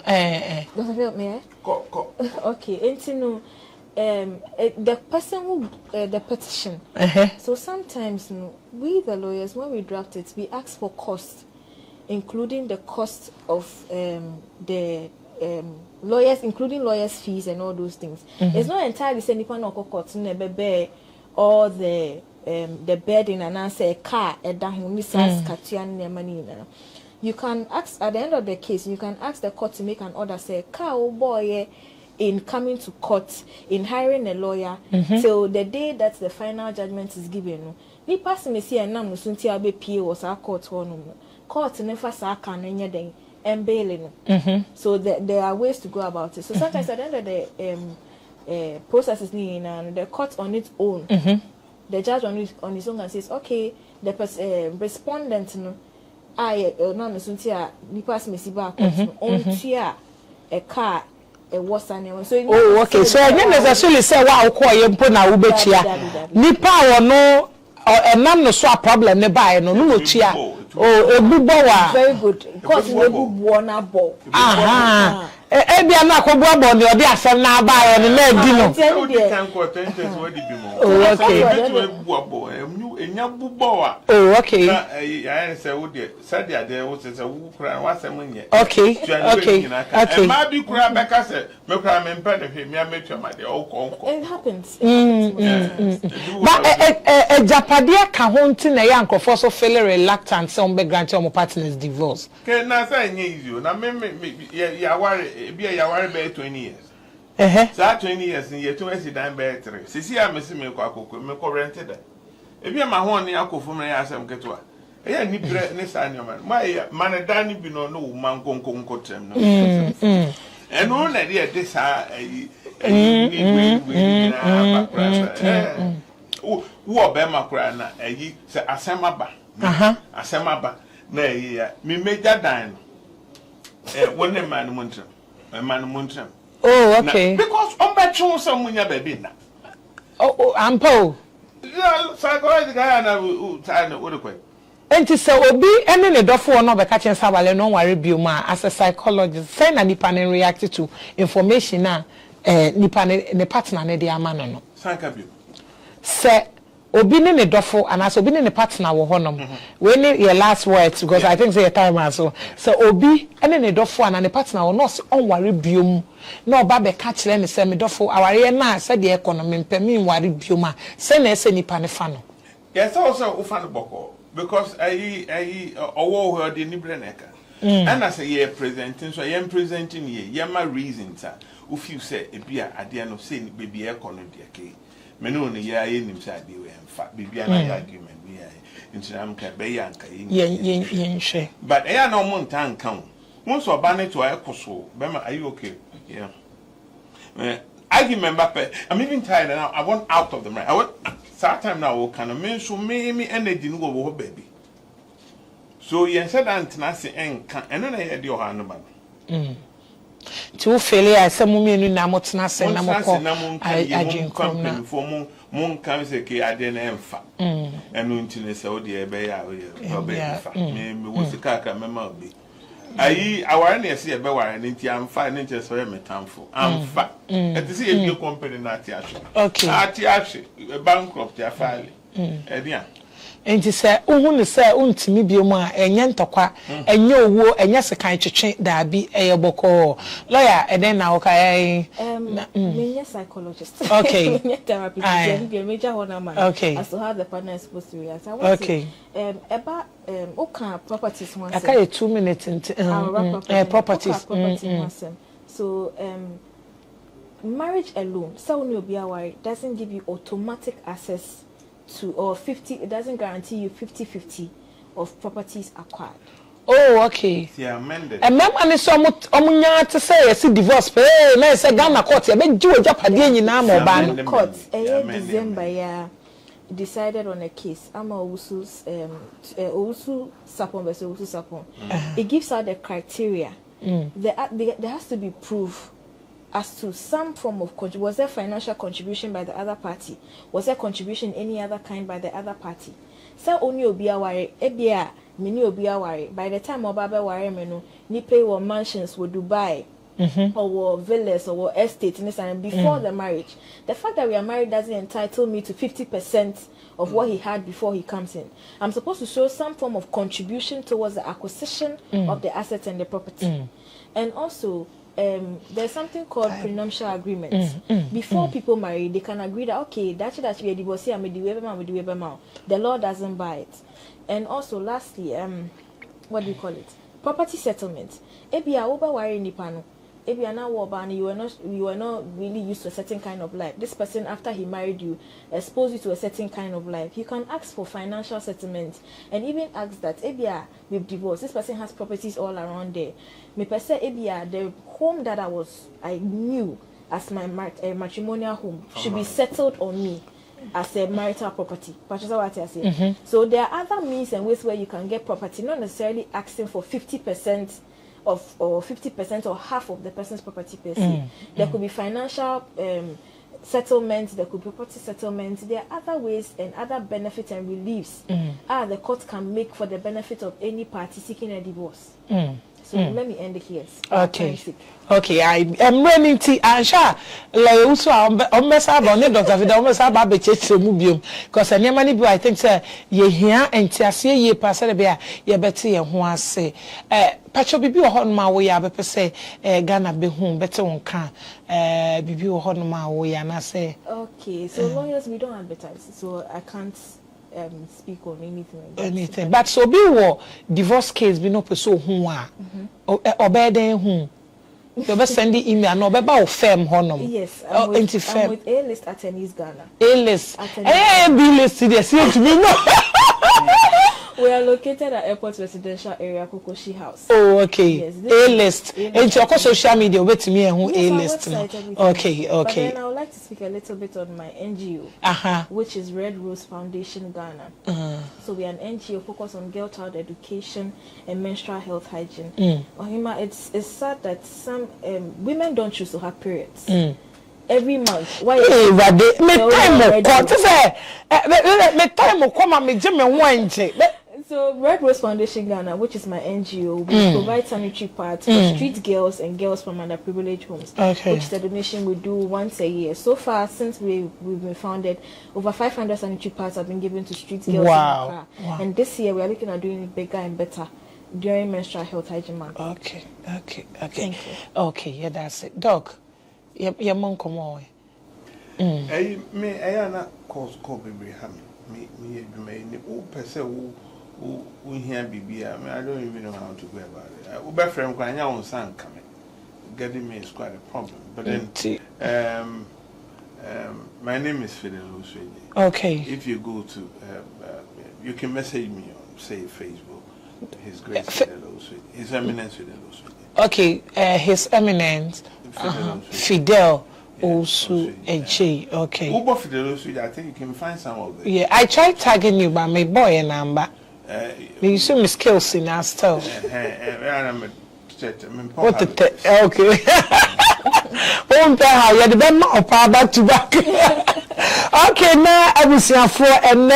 doesn't feel me okay enti no the person who the petition so sometimes we the lawyers when we draft it we ask for cost including the cost of the lawyers including lawyers fees and all those things it's not entirely saying nipa no court na bebe or the burden and answer a car e da ho ni sas katua na mani na you can ask at the end of the case you can ask the court to make an order say car oh boy in coming to court, in hiring a lawyer, till the day that the final judgment is given. Ni person me see a nam no sunti abe pie was our court one. Court never sa can any day and bailing. So there are ways to go about it. So sometimes at the end of the process is needed and the court on its own, the judge on his own and says, okay, the respondent no I no sunti a ni person me see ba court on tia a car. So okay so I necessarily say wa akọ ye mpo na wo betia nipa wo no enam no so a problem ne bae no no tia ebubo wa very good because ebubo na bo bia na akọbu abo ne odi asem na bae no na edi no okay enya bubo wa okay na I say wo de said ade wo se wo kura wa asem nye okay ma bi kura beka se me kura me mpa ne hwe me ametwa ma de o konko it happens but japadia ka ho nti na ya nkofo so feel reluctant say on be grant your partner's divorce ke na say nye easy na me ya ware bi ya ware be 20 years so 20 years ye to esi dan be 3 sisi a me se me kwa kokko me ko rented da ebi ma ho ne akofo me ya asem keto a eya ni bre ne sa ne ma ya manada ni bi no no man konko tem no eno na de sa wo be makura na ayi se asemaba asemaba na ayi ya mi meja dan no wonne man muntrem oh okay because on be tun so munya baby na ampo yeah psychological guy na time what the question enti se obi ene ne dofo no be ka chen sabale no ware bioma as a psychologist say na nipa ne react to information na nipa ne partner ne de ama no sanka bio se obi ne dofo and obi ne partner wo honom we ne your last words because I think say your time also so obi ene ne dofo and ne partner wo no se on ware biom na oba be ka kire ne se me dofo aware na se de economy mpemi ware bioma se na ese nipa ne fa no yes also ufan boko because I owo ho de ni breneka And I say, yeah, presenting, so I am presenting ye, yama reasons, if you say, a beer, I dare not say, baby, a corner, dear Kay. Menone, ya in himself, be in fact, be an argument, be into am can be yank. But I no one time count. Once or banner to a coso, Bema, are you okay? Yeah. I remember, I'm even tired now. I want out of the mind. I want time now, kind of men so me and they didn't go over baby. So you said Antanasi and then I had your hand about. To failure, some women in Namotna say, I drink company for moon comes a key, I didn't emfa. And until say, oh dear, baby, maybe was the caca, memory. I want see a bear and I'm 5 inches for a for. I'm fat. And to see if your company not yash. Okay. Atiashi, a bankrupt, your file. And to say, oh, say, untimi be more, and yentokwa, and your war, and yes, a kind of change that be a boko lawyer, and then now, okay, psychologist. Okay, therapy, be a major ornament. Okay, as to how the partner is supposed to react. Okay, about okay, properties. I can't 2 minutes into properties. So, marriage alone, so you'll be aware, doesn't give you automatic access to or 50. It doesn't guarantee you 50-50 of properties acquired. Oh, okay. Yeah, amended. And mama is somewhat omunya to say I see divorce. Hey, na say Ghana court. I beg you Japadie nyina mo ban court. December yeah decided on a case. I'm Owusu's Owusu Sapon versus Owusu Sapon. It gives out the criteria. There has to be proof as to some form of contribution. Was there financial contribution by the other party? Was there contribution any other kind by the other party? So only obiya ware ebia mini obiya ware. By the time obabe ware menu ni pay were mansions were Dubai or were villas or were estates and before the marriage. The fact that we are married doesn't entitle me to 50% of what he had before he comes in. I'm supposed to show some form of contribution towards the acquisition of the assets and the property. And also there's something called prenuptial agreements. Before people marry, they can agree that okay, that's we are divorcee, I'm the law doesn't buy it. And also, lastly, what do you call it? Property settlement. Ebia oba wari nipano. Ebia na wobani, you were not really used to a certain kind of life. This person, after he married you, exposed you to a certain kind of life. You can ask for financial settlement and even ask that ebia with divorce. This person has properties all around there. Me per se ebia the home that I knew as my matrimonial home should be settled on me as a marital property. So there are other means and ways where you can get property, not necessarily asking for 50% of or 50% or half of the person's property per se. There could be financial settlements, there could be property settlements. There are other ways and other benefits and reliefs the court can make for the benefit of any party seeking a divorce. So let me end here. Okay, I am running tea and sha like also on Messaba, Dr. Fidel, Messaba, Mubium, because I never knew. I think, sir, ye here and Tiasia, ye pass a bear, ye betty and who say, Pacho Bibi or Honma, we are per se, Ghana be home, better on can, Bibi or Honma, we and I say, okay, so lawyers we don't advertise, so I can't speak on anything. But so be war divorce case be no pursue who are or bed who. You best send the email no be about firm honum. Yes, I'm with A-list attorneys Ghana. A-list. B-list today. See to me no. We are located at Airport Residential Area, Kokoshi House. Oh, okay. Yes, A-list. And your social media with me and who A-list. Okay. But then I would like to speak a little bit on my NGO, which is Red Rose Foundation Ghana. So we are an NGO focused on girl child education and menstrual health hygiene. It's sad that some women don't choose to have periods. Every month. Why? So Red Rose Foundation Ghana, which is my NGO, we provide sanitary pads for street girls and girls from underprivileged homes, which the donation we do once a year. So far, since we've been founded, over 500 sanitary pads have been given to street girls. Wow. And this year we are looking at doing it bigger and better during menstrual health hygiene month. Okay. Thank you. Okay, yeah, that's it. Doc, your mom come on. I na cause baby ham. Me, per se, we hear BB. I mean, I don't even know how to go about it. Uber friend, when I on son coming, getting me is quite a problem. But then, my name is Fidel Owusu. Okay. If you go to, you can message me on, say, Facebook. His Grace Fidel Owusu. His Eminence Fidel Owusu. Okay. His Eminence Fidel Owusu. Okay. Uber Fidel Owusu. I think you can find some of them. Yeah, I tried tagging you, but my boy and number. You see my skills in our stuff. What the okay. Won't tell how you're the best of back to back. Okay, now I will see a floor and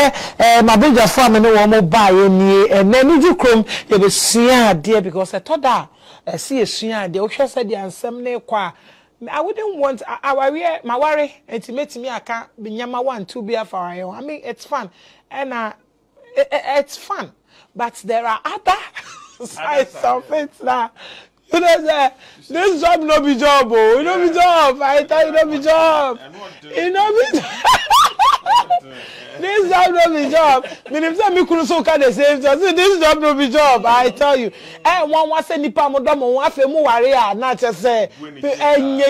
my bigger farm and no one more buy any and then Anigye Krom you will see dear because I thought that I see a senior the Osha said the answer qua. I wouldn't want our my worry intimate me I can't be nyama 1 2 be for I mean it's fun and it's fun but there are other sides of it now. You know this job no be job, oh. You know be job. I tell you no be job. You know be job. This job no be job. Meaning say me kunu so ka the same thing. This job no be job. I tell you. One say nipa mo do mo one fe mo ware a na che say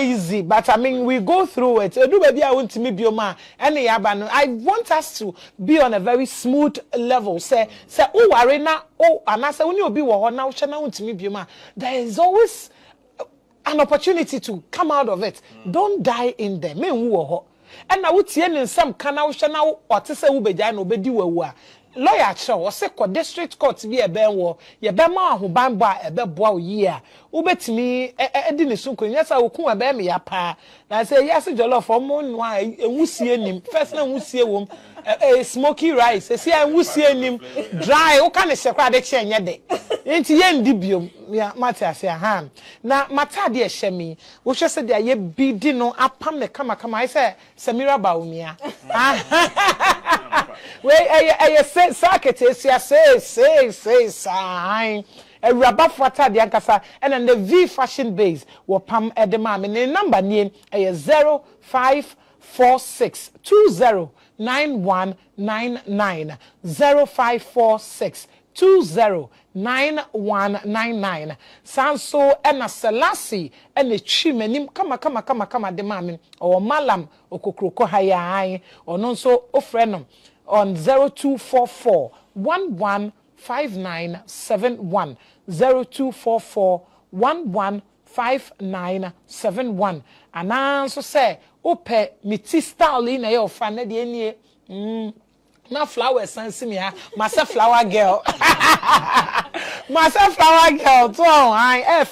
easy. But I mean we go through it. Do baby I want me bioma. Any yaba no. I want us to be on a very smooth level. Say o ware na o anase when you be wo ho na wo che na want me bioma. There is always an opportunity to come out of it. Don't die in there. Me wo ho. And now what in some canal channel or to say Ubejan obedi wa lawyer show or say district court be a benwo, ye bema who bamba a bebo year. Ubet me edin sunko, yes, I will come a bemi a pa. I say, yes, jollof for moon why a wussy him, first name wussy wom, a smoky rice, a see I wussy him dry, o can a secret exchange yet. Ain't yen dibium, yeah, matter say a ham. Now, Mata dear Shemi, which just said that ye be dino upon the come, I say, Samira Baumia. Wait, I say, Socrates, I say, sign. A rubber fata the ankasa and then the V fashion base will pam at the mom and the number name a 0546 209199 0546 209199 Sanso and a Selassie and the chimenim kama the mami or malam or kokroko haya or non so ofrenum on 0244 115971 0244 115971 and answer say ope miti style in your fan de na flower sense me ha masa flower girl masa flower girl to I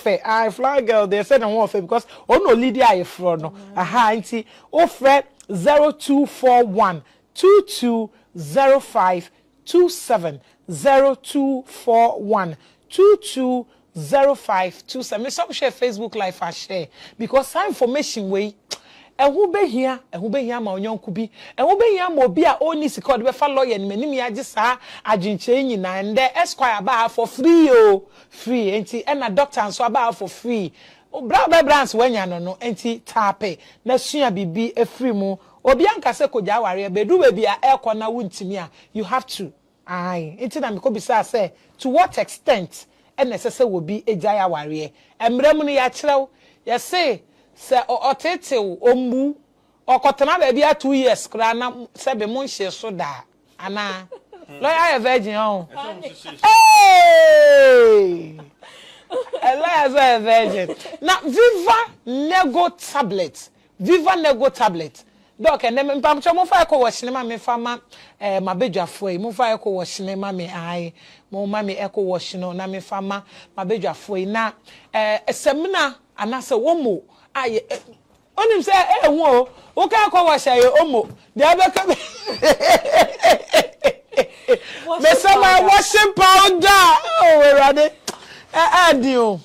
flower girl they said on ofe because no leader I fro no aha nti ofre 0241 220527 0241 220527 me some share Facebook live I share because some information way who be here ma onyonku bi who be here ma obi a oni sika de be fa lawyer ni manim ya gi sa aginche nyina and esquire ba for free free enti na doctor nso ba for free bra brands wanya no enti tape na sua bibi free mu obi anka se koja ware be du be a ekọ na wuntimi a you have to enti na me ko bisa say to what extent necessary will be ejaya ware emrem no ya kirew ya say se otete ombu okotena ba bia 2 years kra na se be mon hye so da ana lawyer virgin on hey lawyer virgin na viva nego tablet doc and them pam cho mo fa ko wo sinema me fa ma mabedwafo yi mo fa ko wo sinema me ai mo ma me eko wo sino na me fa ma mabedwafo yi na semina anase wo mo aye onim say wo o ka ko wo shaye omo de abeka me say my washing powder erade adio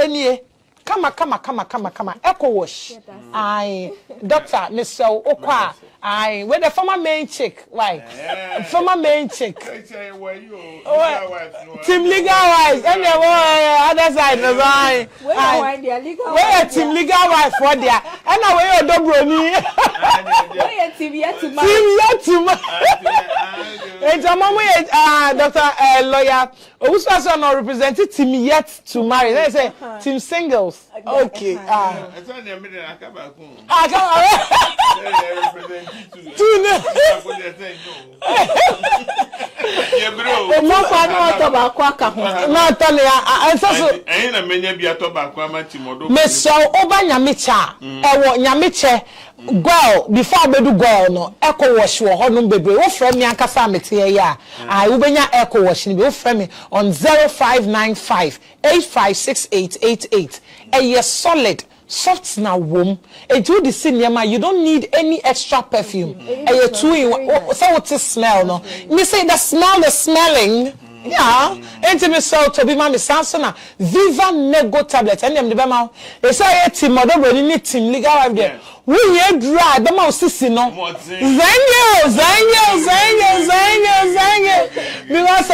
enie kama eko wash ai doctor Mr. Okwa I with the former main chick. Why? Former main chick. Team legal wife. And the other side was I. Where team legal wife for there? And now where Dobroni? Where team yet to marry? Team yet to marry. And your mom, Dr. Lawyer, Owusu son represented team yet to marry. They say team singles. Okay. Girl, before I do girl no, echo wash wo honum bebre. Wo frame me ankasa mete ya. I wo benya echo wash ni be wo frame me on 0595 856888. Eye solid soft na wom. E do the cinema, you don't need any extra perfume. Eye two in so what smell no. Me say the smell the smelling. Yeah, intimate so to be my Sansona Viva Nego tablet and them the Bama. They say a team mother really team legal wife there. We here dry the mouse sissy no. Zanyo. Because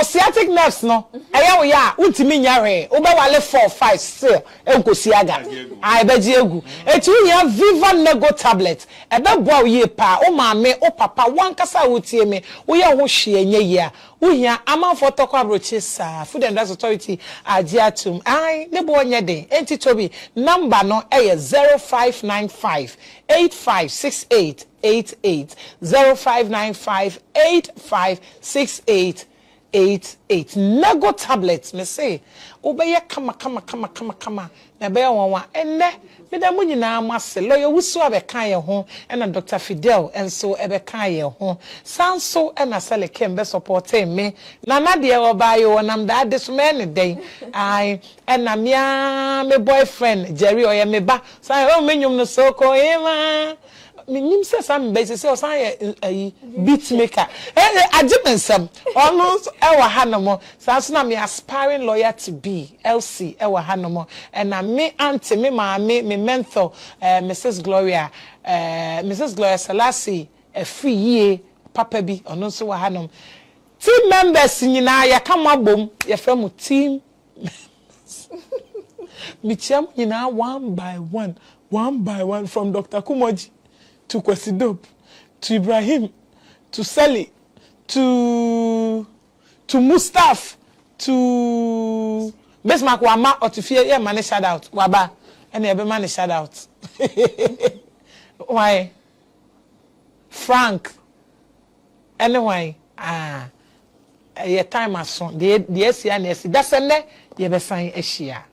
sciatic nerves no. Aya ya ultimi nyare. Oba wale 4 5 still. Enko siaga. I beji egu. Etu ya Viva Nego tablet. Ebe boa ye pa. O mame o papa wan kasa wutie me. Wo ya ho hwe enye ya. Uhia ama fotoko abroche sa Food and Drugs Authority agiatum ai nebo onye den enti tobi number no eye 0595 856888 0595 856888 Nego tablets me say obeye kama na be wonwa enne me da munyi na amase lawyer Owusu abeka ye ho na Dr. Fidel enso ebeka ye ho sanso na Selekem be support me na de oba ye wonam da adesome ne den ai na me boyfriend Jerry oye me ba san o menyum no Sokoohemaa minim se sam be se o san ye beat maker ajimensam almost ewa hanomo sanso na me aspiring lawyer to be LC ewa hanomo na me auntie me maame me mentor Mrs. Gloria Selassie free ye papa bi ono so wa hanom team members nyina ya kama bom ya fremu team micham nyina one by one from Dr. Kumoji to Kwesidop to Ibrahim to Sally to Mustaf to Besmak Wama or to fear man shout out Waba and every man shout out. Why Frank anyway your time as son the SCNS that's a ne you be sign a share.